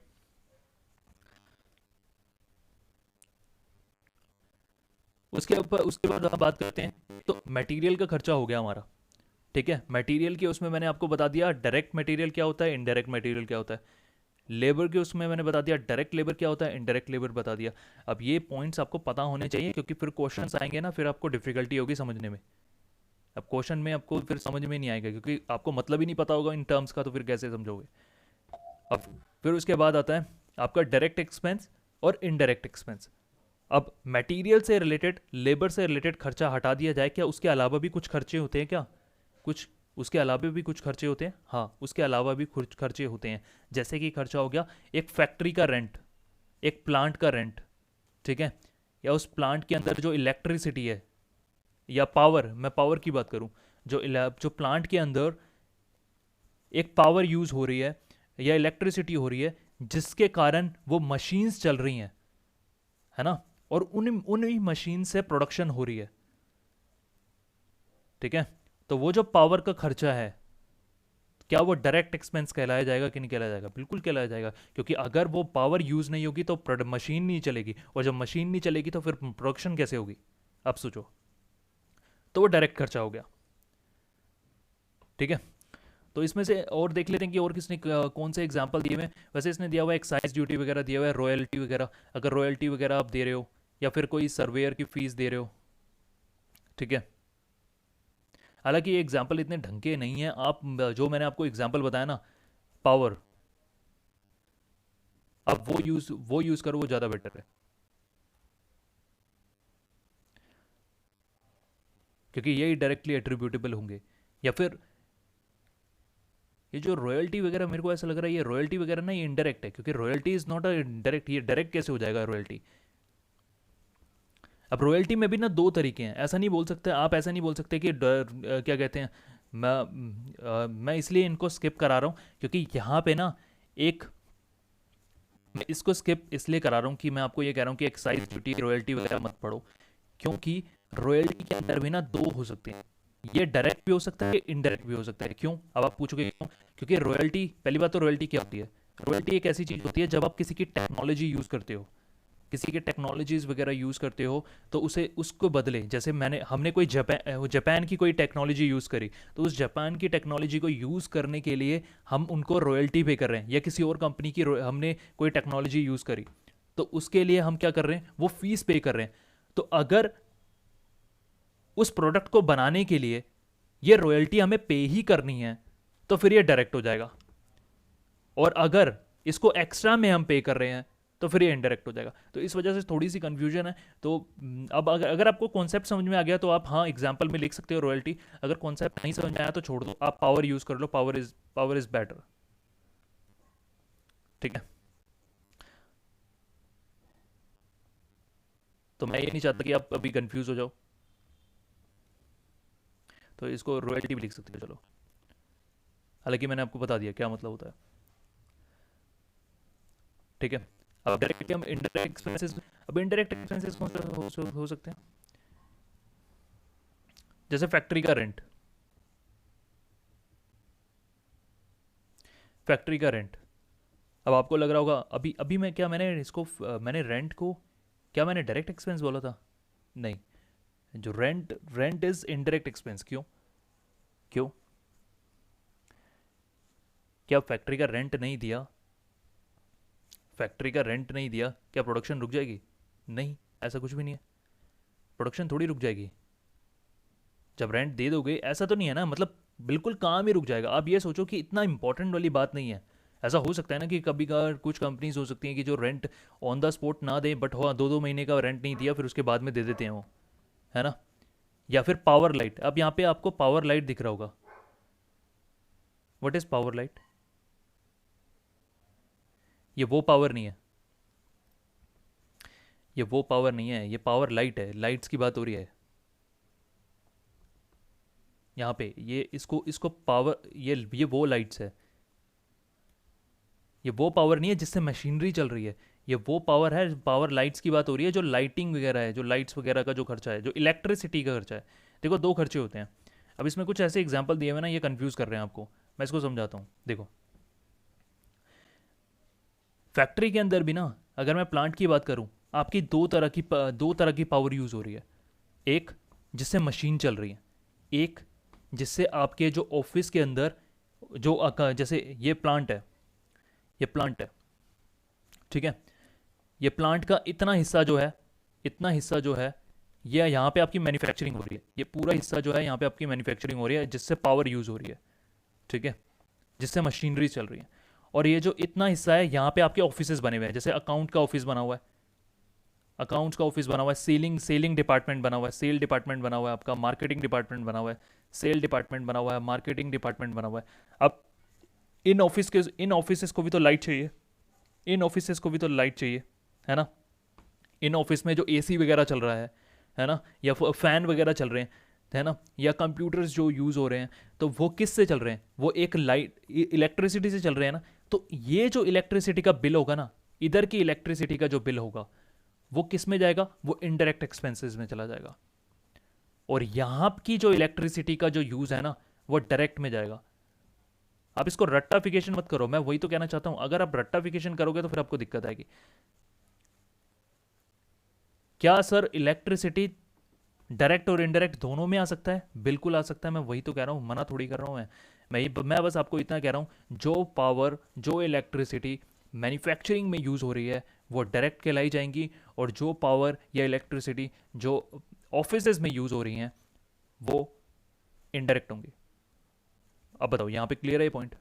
उसके बाद हम बात करते हैं, तो मटेरियल का खर्चा हो गया हमारा। ठीक है, मटेरियल के उसमें मैंने आपको बता दिया डायरेक्ट मटेरियल क्या होता है, इनडायरेक्ट मटेरियल क्या होता है। लेबर के उसमें मैंने बता दिया डायरेक्ट लेबर क्या होता है, इनडायरेक्ट लेबर बता दिया। अब ये पॉइंट्स आपको पता होने चाहिए क्योंकि फिर क्वेश्चंस आएंगे ना, फिर आपको डिफिकल्टी होगी समझने में। अब क्वेश्चन में आपको फिर समझ में नहीं आएगा क्योंकि आपको मतलब ही नहीं पता होगा इन टर्म्स का, तो फिर कैसे समझोगे। अब फिर उसके बाद आता है आपका डायरेक्ट एक्सपेंस और इनडायरेक्ट एक्सपेंस। अब मटेरियल से रिलेटेड, लेबर से रिलेटेड खर्चा हटा दिया जाए, क्या उसके अलावा भी कुछ खर्चे होते हैं क्या? कुछ उसके अलावा भी कुछ खर्चे होते हैं, हाँ उसके अलावा भी कुछ खर्चे होते हैं। जैसे कि खर्चा हो गया एक फैक्ट्री का रेंट, एक प्लांट का रेंट, ठीक है, या उस प्लांट के अंदर जो इलेक्ट्रिसिटी है या पावर, मैं पावर की बात करूं, जो प्लांट के अंदर एक पावर यूज हो रही है या इलेक्ट्रिसिटी हो रही है जिसके कारण वो मशीन्स चल रही हैं, है ना, और उन्हीं मशीन से प्रोडक्शन हो रही है। ठीक है, तो वो जो पावर का खर्चा है, क्या वो डायरेक्ट एक्सपेंस कहलाया जाएगा कि नहीं कहलाया जाएगा? बिल्कुल कहलाया जाएगा, क्योंकि अगर वो पावर यूज नहीं होगी तो मशीन नहीं चलेगी, और जब मशीन नहीं चलेगी तो फिर प्रोडक्शन कैसे होगी? अब सोचो, तो वो डायरेक्ट खर्चा हो गया। ठीक है, तो इसमें से और देख लेते हैं कि और किसने कौन से एग्जाम्पल दिए हुए हैं। वैसे इसने दिया हुआ है एक्साइज ड्यूटी वगैरह दिया हुआ है, रॉयल्टी वगैरह, अगर रॉयल्टी वगैरह आप दे रहे हो या फिर कोई सर्वेयर की फीस दे रहे हो। ठीक है, हालांकि ये एग्जाम्पल इतने ढंग के नहीं है, आप जो मैंने आपको एग्जाम्पल बताया ना पावर, आप वो यूज करो, वो ज़्यादा बेटर है, क्योंकि ये डायरेक्टली एट्रीब्यूटेबल होंगे। या फिर ये जो रॉयल्टी वगैरह, मेरे को ऐसा लग रहा है ये रॉयल्टी वगैरह ना ये इनडायरेक्ट है, क्योंकि royalty is not a direct, ये डायरेक्ट कैसे हो जाएगा रॉयल्टी? अब रॉयल्टी में भी ना दो तरीके हैं, ऐसा नहीं बोल सकते आप, ऐसा नहीं बोल सकते कि क्या कहते हैं, मैं इसलिए इनको स्किप करा रहा हूँ क्योंकि यहाँ पे ना एक, मैं इसको स्किप इसलिए करा रहा हूँ कि मैं आपको ये कह रहा हूँ कि एक्साइज ड्यूटी रॉयल्टी वगैरह मत पढ़ो, क्योंकि रॉयल्टी के अंदर भी ना दो हो सकते हैं, ये डायरेक्ट भी हो सकता है, इनडायरेक्ट भी हो सकता है। क्यों? अब आप पूछोगे क्यों? क्योंकि रॉयल्टी, पहली बात तो रॉयल्टी क्या होती है? रॉयल्टी एक ऐसी चीज़ होती है जब आप किसी की टेक्नोलॉजी यूज़ करते हो, किसी के टेक्नोलॉजीज वगैरह यूज़ करते हो, तो उसे उसको बदले, जैसे हमने कोई जापान की कोई टेक्नोलॉजी यूज़ करी, तो उस जापान की टेक्नोलॉजी को यूज़ करने के लिए हम उनको रॉयल्टी पे कर रहे हैं, या किसी और कंपनी की हमने कोई टेक्नोलॉजी यूज़ करी तो उसके लिए हम क्या कर रहे हैं, वो फीस पे कर रहे हैं। तो अगर उस प्रोडक्ट को बनाने के लिए ये रॉयल्टी हमें पे ही करनी है तो फिर ये डायरेक्ट हो जाएगा, और अगर इसको एक्स्ट्रा में हम पे कर रहे हैं तो फिर ये इनडायरेक्ट हो जाएगा। तो इस वजह से थोड़ी सी कंफ्यूजन है। तो अब अगर आपको कॉन्सेप्ट समझ में आ गया तो आप हाँ एग्जांपल में लिख सकते हो रॉयल्टी, अगर कॉन्सेप्ट नहीं समझ में आया तो छोड़ दो, आप पावर यूज कर लो, पावर इज बेटर। ठीक है, तो मैं ये नहीं चाहता कि आप अभी कंफ्यूज हो जाओ, तो इसको रॉयल्टी भी लिख सकते हो, चलो, हालांकि मैंने आपको बता दिया क्या मतलब होता है। ठीक है, अब डायरेक्ट हम इनडायरेक्ट एक्सपेंसेस, अब इनडायरेक्ट एक्सपेंसेस कौन से हो सकते हैं? जैसे फैक्ट्री का रेंट, फैक्ट्री का रेंट। अब आपको लग रहा होगा अभी अभी मैं क्या मैंने इसको मैंने रेंट को क्या मैंने डायरेक्ट एक्सपेंस बोला था? नहीं, जो rent rent is indirect expense. क्यों? क्यों? क्या फैक्ट्री का रेंट नहीं दिया, फैक्ट्री का रेंट नहीं दिया, क्या प्रोडक्शन रुक जाएगी? नहीं, ऐसा कुछ भी नहीं है। प्रोडक्शन थोड़ी रुक जाएगी जब रेंट दे दोगे, ऐसा तो नहीं है ना, मतलब बिल्कुल काम ही रुक जाएगा। आप ये सोचो कि इतना इंपॉर्टेंट वाली बात नहीं है। ऐसा हो सकता है ना कि कभी कभार कुछ कंपनीज हो सकती हैं कि जो रेंट ऑन द स्पॉट ना दें, बट हो 2-2 महीने का रेंट नहीं दिया फिर उसके बाद में दे देते हैं वो, है ना। या फिर पावर लाइट, अब यहाँ पे आपको पावर लाइट दिख रहा होगा। What is power light? ये वो पावर नहीं है, ये वो पावर नहीं है, ये पावर लाइट है। लाइट्स की बात हो रही है यहाँ पे। ये इसको इसको पावर, ये वो लाइट्स है। ये वो पावर नहीं है जिससे मशीनरी चल रही है, ये वो पावर है, पावर लाइट्स की बात हो रही है। जो लाइटिंग वगैरह है, जो लाइट्स वगैरह का जो खर्चा है, जो इलेक्ट्रिसिटी का खर्चा है। देखो दो खर्चे होते हैं। अब इसमें कुछ ऐसे एग्जांपल दिए हुए ना, ये कंफ्यूज कर रहे हैं आपको। मैं इसको समझाता हूँ। देखो फैक्ट्री के अंदर भी ना, अगर मैं प्लांट की बात करूँ, आपकी दो तरह की पावर यूज़ हो रही है। एक जिससे मशीन चल रही है, एक जिससे आपके जो ऑफिस के अंदर जो जैसे ये प्लांट है, ये प्लांट है, ठीक है। ये प्लांट का इतना हिस्सा जो है, इतना हिस्सा जो है, ये यहाँ पे आपकी मैन्युफैक्चरिंग हो रही है। ये पूरा हिस्सा जो है यहाँ पे आपकी मैन्युफैक्चरिंग हो रही है, जिससे पावर यूज़ हो रही है, ठीक है, जिससे मशीनरी चल रही है। और ये जो इतना हिस्सा है, यहाँ पे आपके ऑफिसेज बने हुए हैं। जैसे अकाउंट का ऑफिस बना हुआ है, अकाउंट्स का ऑफिस बना हुआ है, सेलिंग डिपार्टमेंट बना हुआ है, सेल डिपार्टमेंट बना हुआ है, आपका मार्केटिंग डिपार्टमेंट बना हुआ है, सेल डिपार्टमेंट बना हुआ है, मार्केटिंग डिपार्टमेंट बना हुआ है। अब इन ऑफिस को भी तो लाइट चाहिए, इन ऑफिस को भी तो लाइट चाहिए, है ना। इन ऑफिस में जो एसी वगैरह चल रहा है ना, या फैन वगैरह चल रहे हैं, है ना, या कंप्यूटर्स जो यूज़ हो रहे हैं, तो वो किस से चल रहे हैं? वो एक लाइट इलेक्ट्रिसिटी से चल रहे हैं ना। तो ये जो इलेक्ट्रिसिटी का बिल होगा ना, इधर की इलेक्ट्रिसिटी का जो बिल होगा, वो किस में जाएगा? वो इनडायरेक्ट एक्सपेंसेस में चला जाएगा। और यहाँ की जो इलेक्ट्रिसिटी का जो यूज़ है ना, वो डायरेक्ट में जाएगा। आप इसको रट्टाफिकेशन मत करो, मैं वही तो कहना चाहता हूं। अगर आप रट्टाफिकेशन करोगे तो फिर आपको दिक्कत आएगी। क्या सर इलेक्ट्रिसिटी डायरेक्ट और इनडायरेक्ट दोनों में आ सकता है? बिल्कुल आ सकता है, मैं वही तो कह रहा हूँ, मना थोड़ी कर रहा हूँ मैं बस आपको इतना कह रहा हूँ, जो पावर, जो इलेक्ट्रिसिटी मैन्युफैक्चरिंग में यूज़ हो रही है वो डायरेक्ट कहलाई जाएंगी, और जो पावर या इलेक्ट्रिसिटी जो ऑफिसेज में यूज़ हो रही हैं वो इनडायरेक्ट होंगी। अब बताओ, यहाँ पे क्लियर है ये point?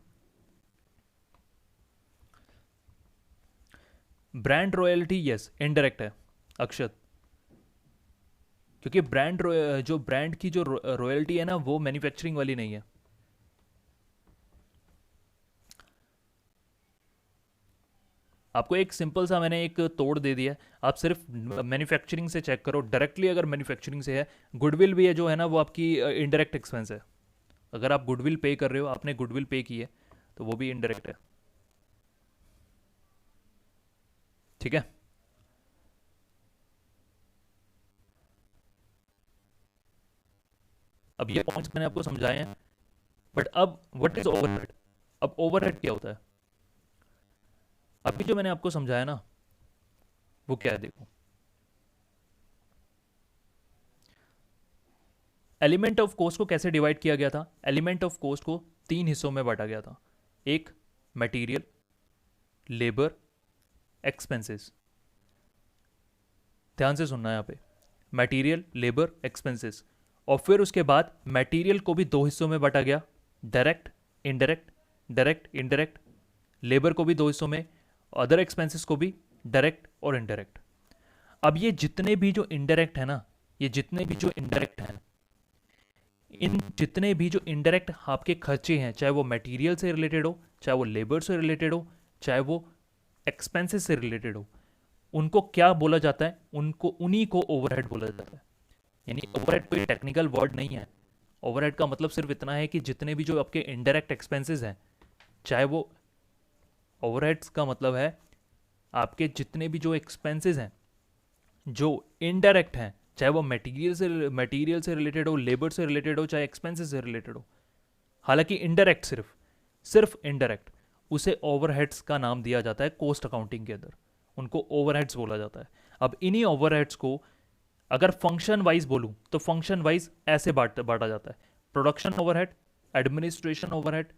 Brand royalty yes indirect है अक्षत, क्योंकि जो ब्रांड की जो रॉयल्टी है ना, वो मैन्युफैक्चरिंग वाली नहीं है। आपको एक सिंपल सा मैंने एक तोड़ दे दिया है, आप सिर्फ मैन्युफैक्चरिंग से चेक करो। डायरेक्टली अगर मैन्युफैक्चरिंग से है, गुडविल भी है जो है ना, वो आपकी इनडायरेक्ट एक्सपेंस है। अगर आप गुडविल पे कर रहे हो, आपने गुडविल पे की है, तो वो भी इनडायरेक्ट है, ठीक है। अब ये पॉइंट्स मैंने आपको समझाए हैं, बट अब व्हाट इज ओवरहेड? अब ओवरहेड क्या होता है? अभी जो मैंने आपको समझाया ना, वो क्या है? देखो, एलिमेंट ऑफ कॉस्ट को कैसे डिवाइड किया गया था? एलिमेंट ऑफ कॉस्ट को 3 हिस्सों में बांटा गया था। एक मटेरियल, लेबर, एक्सपेंसेस। ध्यान से सुनना है यहाँ पे, मटेरियल, लेबर, एक्सपेंसेस। और फिर उसके बाद मटेरियल को भी 2 हिस्सों में बांटा गया, direct, indirect, direct, indirect. Labour को भी 2 हिस्सों में, अदर एक्सपेंसेस को भी, डायरेक्ट और इनडायरेक्ट। अब ये जितने भी जो इनडायरेक्ट है ना, ये जितने भी जो इनडायरेक्ट हैं, इन जितने भी जो इनडायरेक्ट आपके खर्चे हैं, चाहे वो मटेरियल से रिलेटेड हो, चाहे वो लेबर से रिलेटेड हो, चाहे वो एक्सपेंसेस से रिलेटेड हो, उनको क्या बोला जाता है? उनको, उन्हीं को ओवरहेड बोला जाता है। यानी ओवरहेड कोई टेक्निकल वर्ड नहीं है। ओवरहेड का मतलब सिर्फ इतना है कि जितने भी जो आपके इनडायरेक्ट एक्सपेंसेस हैं, चाहे वो, ओवरहेड्स का मतलब है आपके जितने भी जो एक्सपेंसेस हैं जो इनडायरेक्ट हैं, चाहे वो मटेरियल से रिलेटेड हो, लेबर से रिलेटेड हो, चाहे एक्सपेंसेस से रिलेटेड हो। हालांकि इनडायरेक्ट सिर्फ इनडायरेक्ट, उसे ओवरहेड्स का नाम दिया जाता है कॉस्ट अकाउंटिंग के अंदर, उनको ओवरहेड्स बोला जाता है। अब इन्हीं ओवरहेड्स को अगर फंक्शन वाइज बोलूं तो फंक्शन वाइज ऐसे बांटा जाता है: production overhead, administration overhead,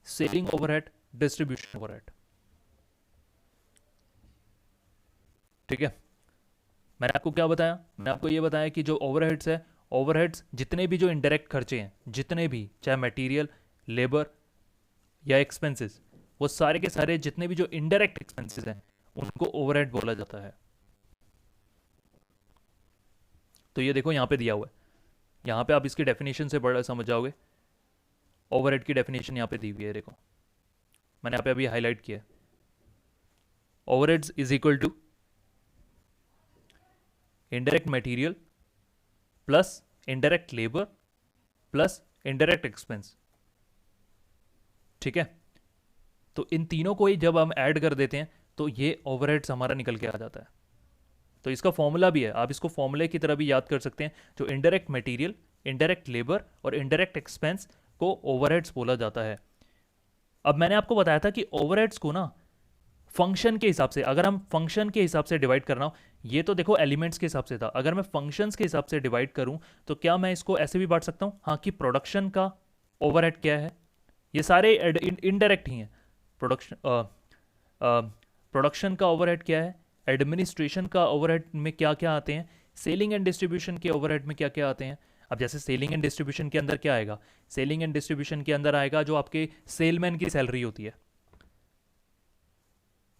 selling overhead, distribution overhead. ठीक है, मैंने आपको क्या बताया? मैंने आपको ये बताया कि जो ओवरहेड्स है, ओवरहेड्स जितने भी जो इनडायरेक्ट खर्चे हैं, जितने भी, चाहे मटेरियल, लेबर या एक्सपेंसेस, वो सारे के सारे जितने भी जो इनडायरेक्ट एक्सपेंसेस हैं उनको ओवरहेड बोला जाता है। तो ये देखो यहाँ पे दिया हुआ है, यहाँ पे आप इसकी डेफिनेशन से बड़ा समझ जाओगे। ओवरहेड की डेफिनेशन यहाँ पे दी हुई है, देखो मैंने यहाँ पे अभी हाईलाइट किया है। Overheads is equal to indirect material plus indirect labor plus indirect expense। ठीक है, तो इन तीनों को ही जब हम ऐड कर देते हैं तो ये ओवरहेड्स हमारा निकल के आ जाता है। तो इसका फॉर्मूला भी है, आप इसको फॉर्मूले की तरह भी याद कर सकते हैं। जो इनडायरेक्ट मटेरियल, इनडायरेक्ट लेबर और इनडायरेक्ट एक्सपेंस को ओवरहेड्स बोला जाता है। अब मैंने आपको बताया था कि ओवरहेड्स को ना फंक्शन के हिसाब से, अगर हम फंक्शन के हिसाब से डिवाइड कर रहा हूं, ये तो देखो एलिमेंट्स के हिसाब से था, अगर मैं फंक्शंस के हिसाब से डिवाइड करूं तो क्या मैं इसको ऐसे भी बांट सकता हूं? हाँ, कि प्रोडक्शन का ओवरहेड क्या है, ये सारे इनडायरेक्ट ही हैं। प्रोडक्शन प्रोडक्शन का ओवरहेड क्या है, एडमिनिस्ट्रेशन का ओवरहेड में क्या क्या आते हैं, सेलिंग एंड डिस्ट्रीब्यूशन के ओवरहेड में क्या क्या आते हैं। अब जैसे सेलिंग एंड डिस्ट्रीब्यूशन के अंदर क्या आएगा? सेलिंग एंड डिस्ट्रीब्यूशन के अंदर आएगा जो आपके सेलमैन की सैलरी होती है।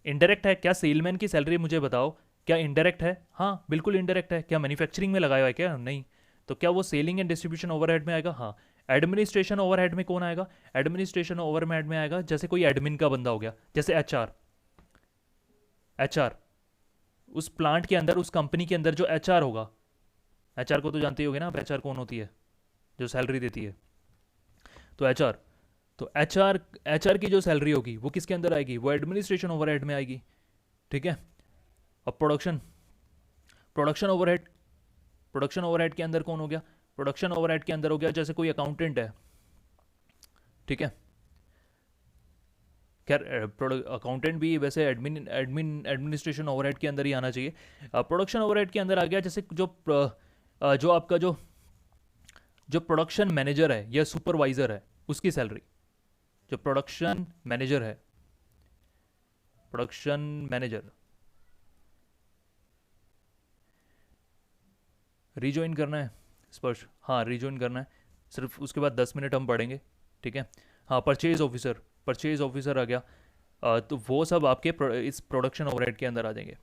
इनडायरेक्ट है क्या? सेलमैन की सैलरी मुझे बताओ, क्या इनडायरेक्ट है? हाँ बिल्कुल इनडायरेक्ट है। क्या मैन्युफैक्चरिंग में लगाया हुआ है क्या? नहीं। तो क्या वो सेलिंग एंड डिस्ट्रीब्यूशन ओवरहेड में आएगा? हाँ। एडमिनिस्ट्रेशन ओवरहेड में कौन आएगा? एडमिनिस्ट्रेशन ओवरहेड में आएगा जैसे कोई एडमिन का बंदा हो गया, जैसे एचआर। एचआर उस प्लांट के अंदर, उस कंपनी के अंदर जो एचआर होगा, एचआर को तो जानते ही होगे ना आप, एचआर कौन होती है? जो सैलरी देती है। तो एचआर, तो एचआर एचआर की जो सैलरी होगी वो किसके अंदर आएगी? वो एडमिनिस्ट्रेशन ओवरहेड में आएगी। ठीक है। अब production, production overhead, production overhead के अंदर कौन हो गया? प्रोडक्शन ओवरहेड के अंदर हो गया जैसे कोई अकाउंटेंट है। ठीक है, खैर अकाउंटेंट भी वैसे एडमिनिस्ट्रेशन ओवरहेड के अंदर ही आना चाहिए। प्रोडक्शन ओवरहेड के अंदर आ गया जैसे जो आपका जो प्रोडक्शन मैनेजर है या सुपरवाइजर है उसकी सैलरी। जो प्रोडक्शन मैनेजर है, प्रोडक्शन मैनेजर, रीजॉइन करना है स्पर्श? हाँ रीजॉइन करना है, सिर्फ उसके बाद 10 मिनट हम पढ़ेंगे। ठीक है। हाँ, परचेज ऑफिसर, परचेज ऑफिसर आ गया। तो वो सब आपके इस प्रोडक्शन ओवरहेड के अंदर आ जाएंगे।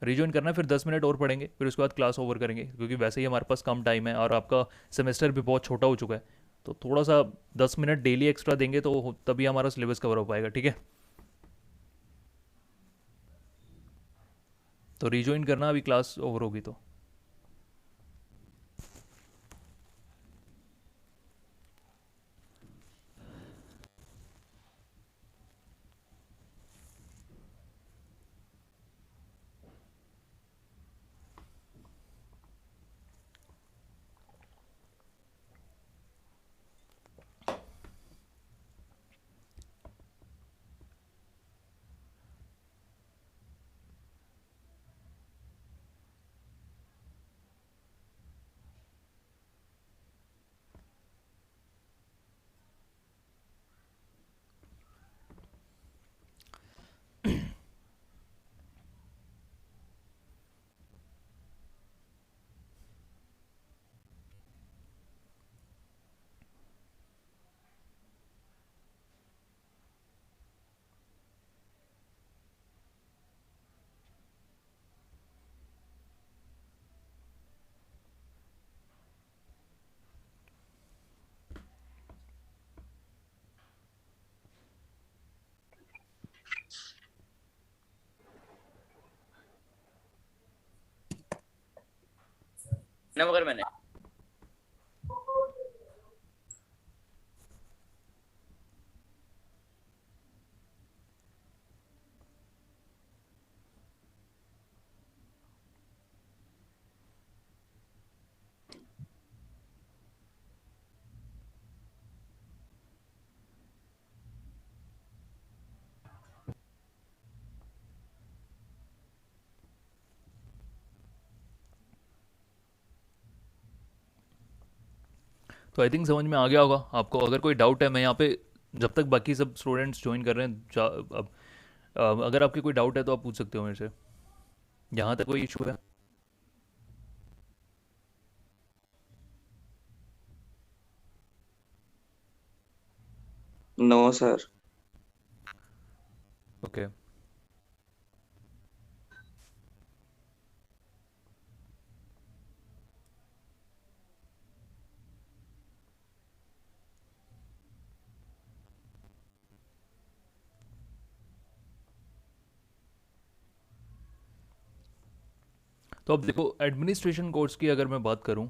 रीजॉइन करना है, फिर 10 मिनट और पढ़ेंगे, फिर उसके बाद क्लास ओवर करेंगे, क्योंकि वैसे ही हमारे पास कम टाइम है और आपका सेमेस्टर भी बहुत छोटा हो चुका है। तो थोड़ा सा 10 मिनट डेली एक्स्ट्रा देंगे तो तभी हमारा सिलेबस कवर हो पाएगा। ठीक है, तो रीजॉइन करना अभी क्लास ओवर होगी तो। ना मगर मैंने तो आई थिंक समझ में आ गया होगा आपको। अगर कोई डाउट है, मैं यहाँ पे जब तक बाकी सब स्टूडेंट्स ज्वाइन कर रहे हैं अब अगर आपके कोई डाउट है तो आप पूछ सकते हो मेरे से, यहाँ तक कोई इशू है? No sir. ओके। तो अब देखो, एडमिनिस्ट्रेशन कोर्स की अगर मैं बात करूं,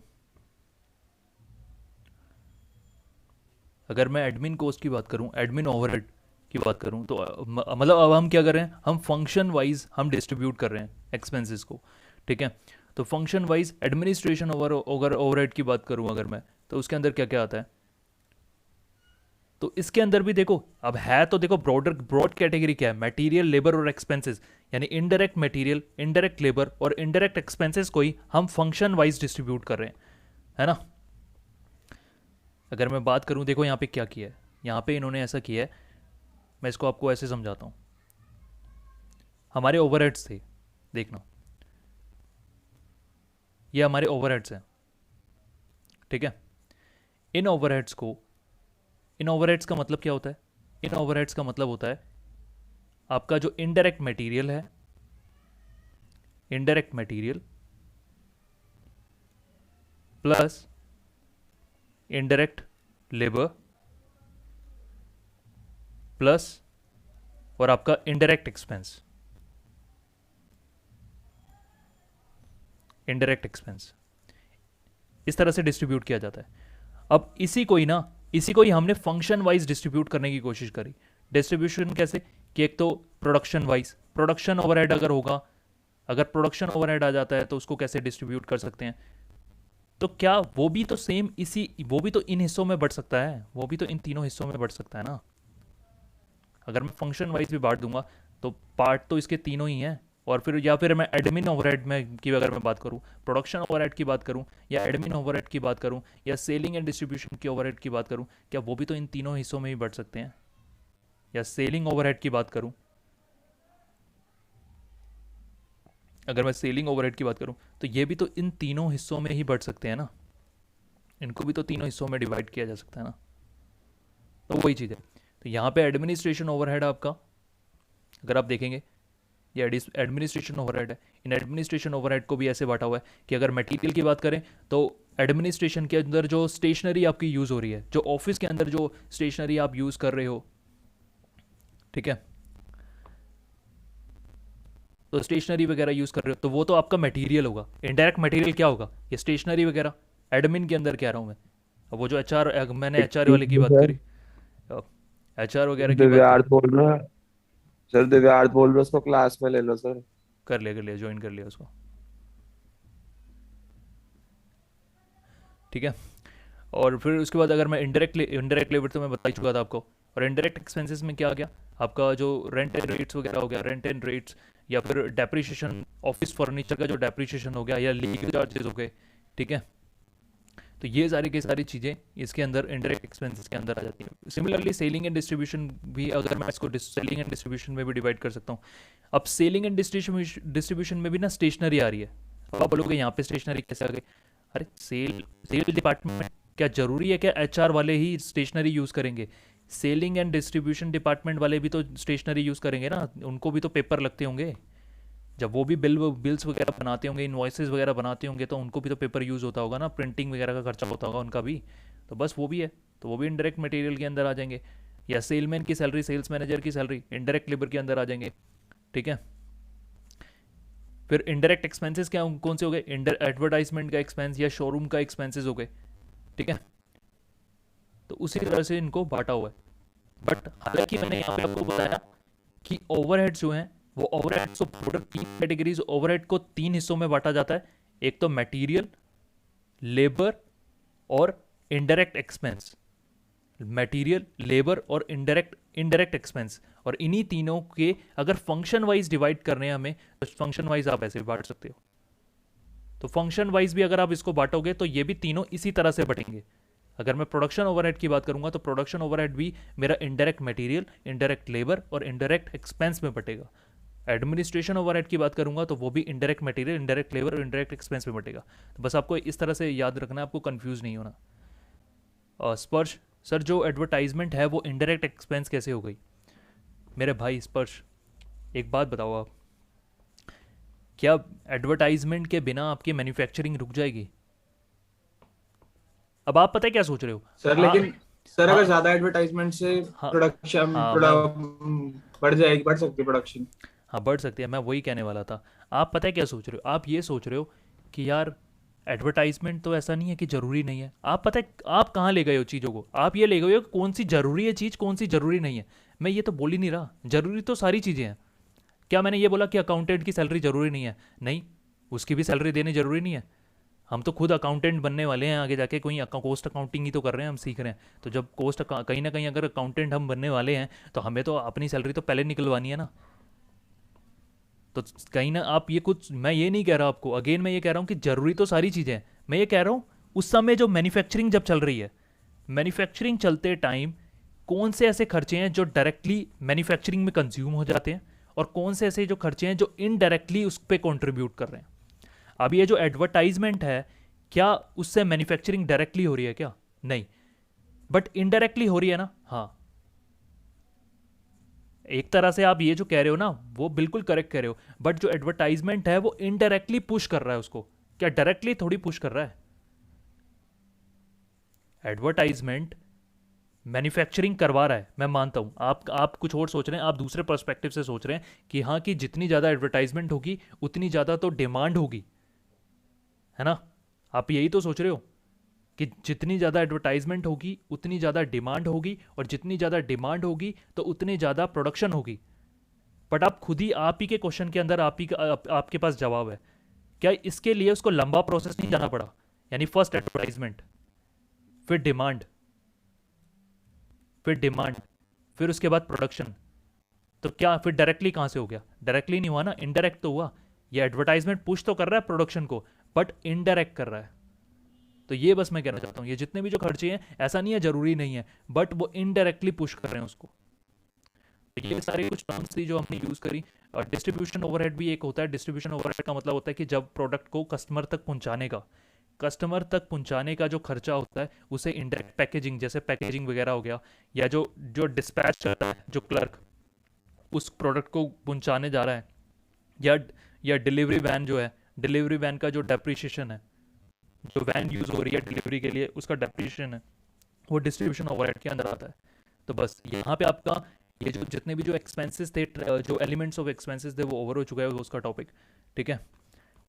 अगर मैं एडमिन कोर्स की बात करूं, एडमिन ओवरहेड की बात करूं, तो मतलब अब हम क्या कर रहे हैं, हम फंक्शन वाइज हम डिस्ट्रीब्यूट कर रहे हैं एक्सपेंसेस को, ठीक है। तो फंक्शन वाइज एडमिनिस्ट्रेशन ओवरहेड की बात करूं अगर मैं, तो उसके अंदर क्या क्या आता है? तो इसके अंदर भी देखो, अब है तो देखो ब्रॉड कैटेगरी क्या है, मटेरियल, लेबर और एक्सपेंसेस, यानी इनडायरेक्ट मटेरियल, इनडायरेक्ट लेबर और इनडायरेक्ट एक्सपेंसेस को ही हम फंक्शन वाइज डिस्ट्रीब्यूट कर रहे हैं, है ना। अगर मैं बात करूं, देखो यहाँ पे क्या किया है, यहाँ पे इन्होंने ऐसा किया है, मैं इसको आपको ऐसे समझाता हूँ। हमारे ओवरहेड्स थे, देखना, ये हमारे ओवरहेड्स हैं, ठीक है। इन ओवरहेड्स को, इन ओवरहेड्स का मतलब क्या होता है? इन ओवरहेड्स का मतलब होता है आपका जो इनडायरेक्ट मटेरियल है, indirect material plus indirect labour plus और आपका इनडायरेक्ट एक्सपेंस, इनडायरेक्ट एक्सपेंस, इस तरह से डिस्ट्रीब्यूट किया जाता है। अब इसी को ही ना, इसी को ही हमने फंक्शन वाइज डिस्ट्रीब्यूट करने की कोशिश करी। डिस्ट्रीब्यूशन कैसे कि एक तो प्रोडक्शन वाइज, प्रोडक्शन ओवरहेड अगर होगा, अगर प्रोडक्शन ओवरहेड आ जाता है तो उसको कैसे डिस्ट्रीब्यूट कर सकते हैं? तो क्या वो भी तो सेम इसी, वो भी तो इन हिस्सों में बढ़ सकता है, वो भी तो इन तीनों हिस्सों में बढ़ सकता है ना। अगर मैं फंक्शन वाइज भी बांट दूंगा तो पार्ट तो इसके तीनों ही हैं। और फिर या फिर मैं एडमिन ओवरहेड में की अगर मैं बात करूं, प्रोडक्शन ओवरहेड की बात करूं, या एडमिन ओवरहेड की बात करूं, या सेलिंग एंड डिस्ट्रीब्यूशन की ओवरहेड की बात करूं, क्या वो भी तो इन तीनों हिस्सों में ही बढ़ सकते हैं? या सेलिंग ओवरहेड की बात करूं, अगर मैं सेलिंग ओवरहेड की बात करूं, तो ये भी तो इन तीनों हिस्सों में ही बढ़ सकते हैं ना, इनको भी तो तीनों हिस्सों में डिवाइड किया जा सकता है ना। तो वही चीज़ है। तो यहाँ पे एडमिनिस्ट्रेशन ओवरहेड आपका, अगर आप देखेंगे, ये एडमिनिस्ट्रेशन ओवरहेड है। इन एडमिनिस्ट्रेशन ओवरहेड को भी ऐसे बांटा हुआ है कि अगर मटेरियल की बात करें तो एडमिनिस्ट्रेशन के अंदर जो स्टेशनरी आपकी यूज़ हो रही है, जो ऑफिस के अंदर जो स्टेशनरी आप यूज़ कर रहे हो, ठीक है, तो स्टेशनरी वगैरह यूज़ कर रहे हो तो वो तो आपका मटेरियल होगा। इनडायरेक्ट मटेरियल क्या होगा? ये स्टेशनरी वगैरह। एडमिन के अंदर कह रहा हूँ मैं, अब वो जो एचआर, मैंने एचआर वाले की बात सर करी, एचआर वगैरह की बात दिव्यार्थ करी। बोल रहा है। सर दिव्यार्थ बोल रहा है, उसको क्लास में ले लो सर। कर लिया, ज्वाइन कर लिया उसको, ठीक है। और फिर उसके बाद अगर मैं इनडायरेक्ट लेबर तो मैं बता ही चुका था आपको। और इनडायरेक्ट एक्सपेंसेस में क्या आ गया आपका, जो रेंट एंड रेट्स वगैरह हो गया, रेंट एंड रेट्स, या फिर डेप्रिशिएशन, ऑफिस फर्नीचर का जो डेप्रिशिएशन हो गया, या लीगल चार्जेस हो गए, ठीक है। तो ये सारी की सारी चीज़ें इसके अंदर इंडायरेक्ट एक्सपेंसेस के अंदर आ जाती हैं। सिमिलरली सेलिंग एंड डिस्ट्रीब्यूशन भी, अगर मैं इसको सेलिंग एंड डिस्ट्रीब्यूशन में भी डिवाइड कर सकता हूँ। अब सेलिंग एंड डिस्ट्रीब्यूशन में भी ना स्टेशनरी आ रही है। अब आप बोलोगे यहाँ पे स्टेशनरी कैसे आ गई? अरे सेल डिपार्टमेंट, क्या जरूरी है क्या एचआर वाले ही स्टेशनरी यूज़ करेंगे? सेलिंग एंड डिस्ट्रीब्यूशन डिपार्टमेंट वाले भी तो स्टेशनरी यूज़ करेंगे ना, उनको भी तो पेपर लगते होंगे। जब वो भी बिल्स वगैरह बनाते होंगे, इनवॉइसेस वगैरह बनाते होंगे, तो उनको भी तो पेपर यूज़ होता होगा ना, प्रिंटिंग वगैरह का खर्चा होता होगा उनका भी। तो बस वो भी है, तो वो भी इनडायरेक्ट मटेरियल के अंदर आ जाएंगे। या सेलमैन की सैलरी, सेल्स मैनेजर की सैलरी इनडायरेक्ट लेबर के अंदर आ जाएंगे, ठीक है। फिर इनडायरेक्ट एक्सपेंसेस क्या कौन से हो गए? एडवर्टाइजमेंट का एक्सपेंस या शोरूम का एक्सपेंसेस हो गए, ठीक है। तो उसी तरह से इनको बांटा हुआ है। बट हालांकि मैंने यहाँ पे आपको बताया कि ओवरहेड्स जो हैं, वो ओवरहेड्स को टोटल 3 कैटेगरीज ओवरहेड को 3 हिस्सों में बांटा जाता है। एक तो मटेरियल, लेबर और इनडायरेक्ट एक्सपेंस। मटेरियल, लेबर और इनडायरेक्ट एक्सपेंस, और इन्हीं तीनों के अगर फंक्शन वाइज डिवाइड करने हैं हमें, तो फंक्शन वाइज आप ऐसे बांट सकते हो। तो फंक्शन वाइज भी अगर आप इसको बांटोगे तो ये भी तीनों इसी तरह से बटेंगे। अगर मैं प्रोडक्शन ओवरहेड की बात करूंगा तो प्रोडक्शन ओवरहेड भी मेरा इनडायरेक्ट मटेरियल, इनडायरेक्ट लेबर और इनडायरेक्ट एक्सपेंस में बटेगा। एडमिनिस्ट्रेशन ओवरहेड की बात करूंगा तो वो भी इनडायरेक्ट मटेरियल, इनडायरेक्ट लेबर और इनडायरेक्ट एक्सपेंस में बटेगा। तो बस आपको इस तरह से याद रखना है, आपको कंफ्यूज नहीं होना। स्पर्श सर, जो एडवर्टाइजमेंट है वो इनडायरेक्ट एक्सपेंस कैसे हो गई? मेरे भाई स्पर्श, एक बात बताओ आप, क्या एडवर्टाइजमेंट के बिना आपकी मैन्युफैक्चरिंग रुक जाएगी? अब आप पता है क्या सोच रहे हो? सर हाँ लेकिन सर अगर हाँ ज्यादा एडवर्टाइजमेंट से हाँ प्रोडक्शन हाँ मैं बढ़ जाएगी, बढ़ सकती है प्रोडक्शन। हाँ बढ़ सकती है, मैं वही कहने वाला था। आप पता है क्या सोच रहे हो? आप ये सोच रहे हो कि यार एडवर्टाइजमेंट तो ऐसा नहीं है कि ज़रूरी नहीं है। आप पता है आप कहाँ ले गए हो चीज़ों को? आप ये ले गए हो कि कौन सी ज़रूरी है चीज़, कौन सी ज़रूरी नहीं है। मैं ये तो बोल ही नहीं रहा, ज़रूरी तो सारी चीज़ें हैं। क्या मैंने ये बोला कि अकाउंटेंट की सैलरी ज़रूरी नहीं है? नहीं, उसकी भी सैलरी देनी ज़रूरी नहीं है। हम तो खुद अकाउंटेंट बनने वाले हैं आगे जाके, कोई कोस्ट अकाउंटिंग ही तो कर रहे हैं, हम सीख रहे हैं। तो जब कहीं ना कहीं अगर अकाउंटेंट हम बनने वाले हैं तो हमें तो अपनी सैलरी तो पहले निकलवानी है ना। तो कहीं ना आप ये कुछ, मैं ये नहीं कह रहा आपको, अगेन मैं ये कह रहा हूँ कि ज़रूरी तो सारी चीज़ें हैं। मैं ये कह रहा हूँ उस समय जो मैन्युफैक्चरिंग जब चल रही है, मैन्युफैक्चरिंग चलते टाइम कौन से ऐसे खर्चे हैं जो डायरेक्टली मैन्युफैक्चरिंग में कंज्यूम हो जाते हैं और कौन से ऐसे जो खर्चे हैं जो इनडायरेक्टली उस पर कॉन्ट्रीब्यूट कर रहे हैं। अब ये जो एडवर्टाइजमेंट है, क्या उससे मैन्युफैक्चरिंग डायरेक्टली हो रही है क्या? नहीं, बट इनडायरेक्टली हो रही है ना। हाँ, एक तरह से आप ये जो कह रहे हो ना वो बिल्कुल करेक्ट कह रहे हो, बट जो एडवर्टाइजमेंट है वो इनडायरेक्टली पुश कर रहा है उसको, क्या डायरेक्टली थोड़ी पुश कर रहा है? एडवर्टाइजमेंट मैन्युफैक्चरिंग करवा रहा है, मैं मानता हूं। आप कुछ और सोच रहे हैं, आप दूसरे पर्सपेक्टिव से सोच रहे हैं कि हाँ, कि जितनी ज़्यादा एडवर्टाइजमेंट होगी उतनी ज़्यादा तो डिमांड होगी, है ना? आप यही तो सोच रहे हो कि जितनी ज़्यादा एडवर्टाइजमेंट होगी उतनी ज़्यादा डिमांड होगी, और जितनी ज़्यादा डिमांड होगी तो उतनी ज़्यादा प्रोडक्शन होगी। बट आप खुद ही, आप ही के क्वेश्चन के अंदर आपके पास जवाब है। क्या इसके लिए उसको लंबा प्रोसेस नहीं जाना पड़ा? यानी फर्स्ट एडवर्टाइजमेंट, फिर डिमांड, फिर डिमांड, फिर उसके बाद प्रोडक्शन। तो क्या फिर डायरेक्टली कहाँ से हो गया? डायरेक्टली नहीं हुआ ना, इनडायरेक्ट तो हुआ। ये एडवर्टाइजमेंट पुश तो कर रहा है प्रोडक्शन को, बट इनडायरेक्ट कर रहा है। तो ये बस मैं कहना चाहता हूँ, ये जितने भी जो खर्चे हैं ऐसा नहीं है ज़रूरी नहीं है, बट वो इनडायरेक्टली पुश कर रहे हैं उसको। तो ये सारे कुछ टर्म्स थी जो हमने यूज़ करी। और डिस्ट्रीब्यूशन ओवरहेड भी एक होता है। डिस्ट्रीब्यूशन ओवरहेड का मतलब होता है कि जब प्रोडक्ट को कस्टमर तक पहुंचाने का जो खर्चा होता है उसे इनडायरेक्ट, पैकेजिंग, जैसे पैकेजिंग वगैरह हो गया, या जो जो डिस्पैच करता है, जो क्लर्क उस प्रोडक्ट को पहुंचाने जा रहा है, या डिलीवरी वैन जो है, डिलीवरी वैन का जो डेप्रिशिएशन है, जो वैन यूज़ हो रही है डिलीवरी के लिए उसका डेप्रिशिएशन है, वो डिस्ट्रीब्यूशन ओवरहेड के अंदर आता है। तो बस यहाँ पे आपका ये जो जितने भी जो एक्सपेंसेस थे, जो एलिमेंट्स ऑफ एक्सपेंसेस थे, वो ओवर हो चुका है उसका टॉपिक। ठीक है,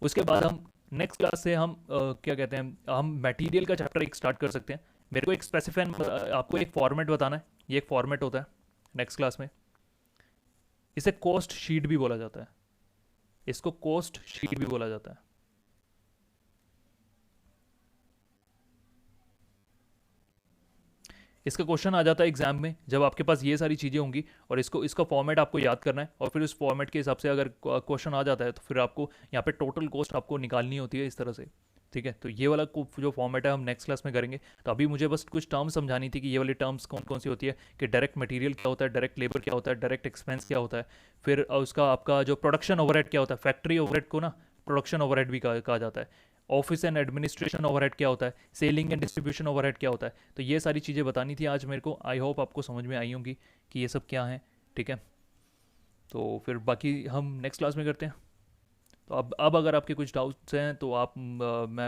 उसके बाद हम नेक्स्ट क्लास से हम क्या कहते हैं, हम मटेरियल का चैप्टर एक स्टार्ट कर सकते हैं। मेरे को एक स्पेसिफाई, आपको एक फॉर्मेट बताना है। ये एक फॉर्मेट होता है नेक्स्ट क्लास में, इसे कॉस्ट शीट भी बोला जाता है। इसको कॉस्ट शीट भी बोला जाता है। इसका क्वेश्चन आ जाता है एग्जाम में, जब आपके पास ये सारी चीज़ें होंगी और इसका फॉर्मेट आपको याद करना है, और फिर उस फॉर्मेट के हिसाब से अगर क्वेश्चन आ जाता है तो फिर आपको यहाँ पे टोटल कॉस्ट आपको निकालनी होती है इस तरह से। ठीक है, तो ये वाला जो फॉर्मेट है हम नेक्स्ट क्लास में करेंगे। तो अभी मुझे बस कुछ टर्म्स समझानी थी कि ये वाली टर्म्स कौन कौन सी होती है, कि डायरेक्ट मटेरियल क्या होता है, डायरेक्ट लेबर क्या होता है, डायरेक्ट एक्सपेंस क्या होता है, फिर उसका आपका जो प्रोडक्शन ओवरहेड क्या होता है, फैक्ट्री ओवरहेड को ना प्रोडक्शन ओवरहेड भी कहा जाता है, ऑफिस एंड एडमिनिस्ट्रेशन ओवरहेड क्या होता है, सेलिंग एंड डिस्ट्रीब्यूशन ओवरहेड क्या होता है। तो ये सारी चीज़ें बतानी थी आज मेरे को। आई होप आपको समझ में आई होंगी कि ये सब क्या है। ठीक है, तो फिर बाकी हम नेक्स्ट क्लास में करते हैं। तो अब अगर आपके कुछ डाउट्स हैं तो आप मैं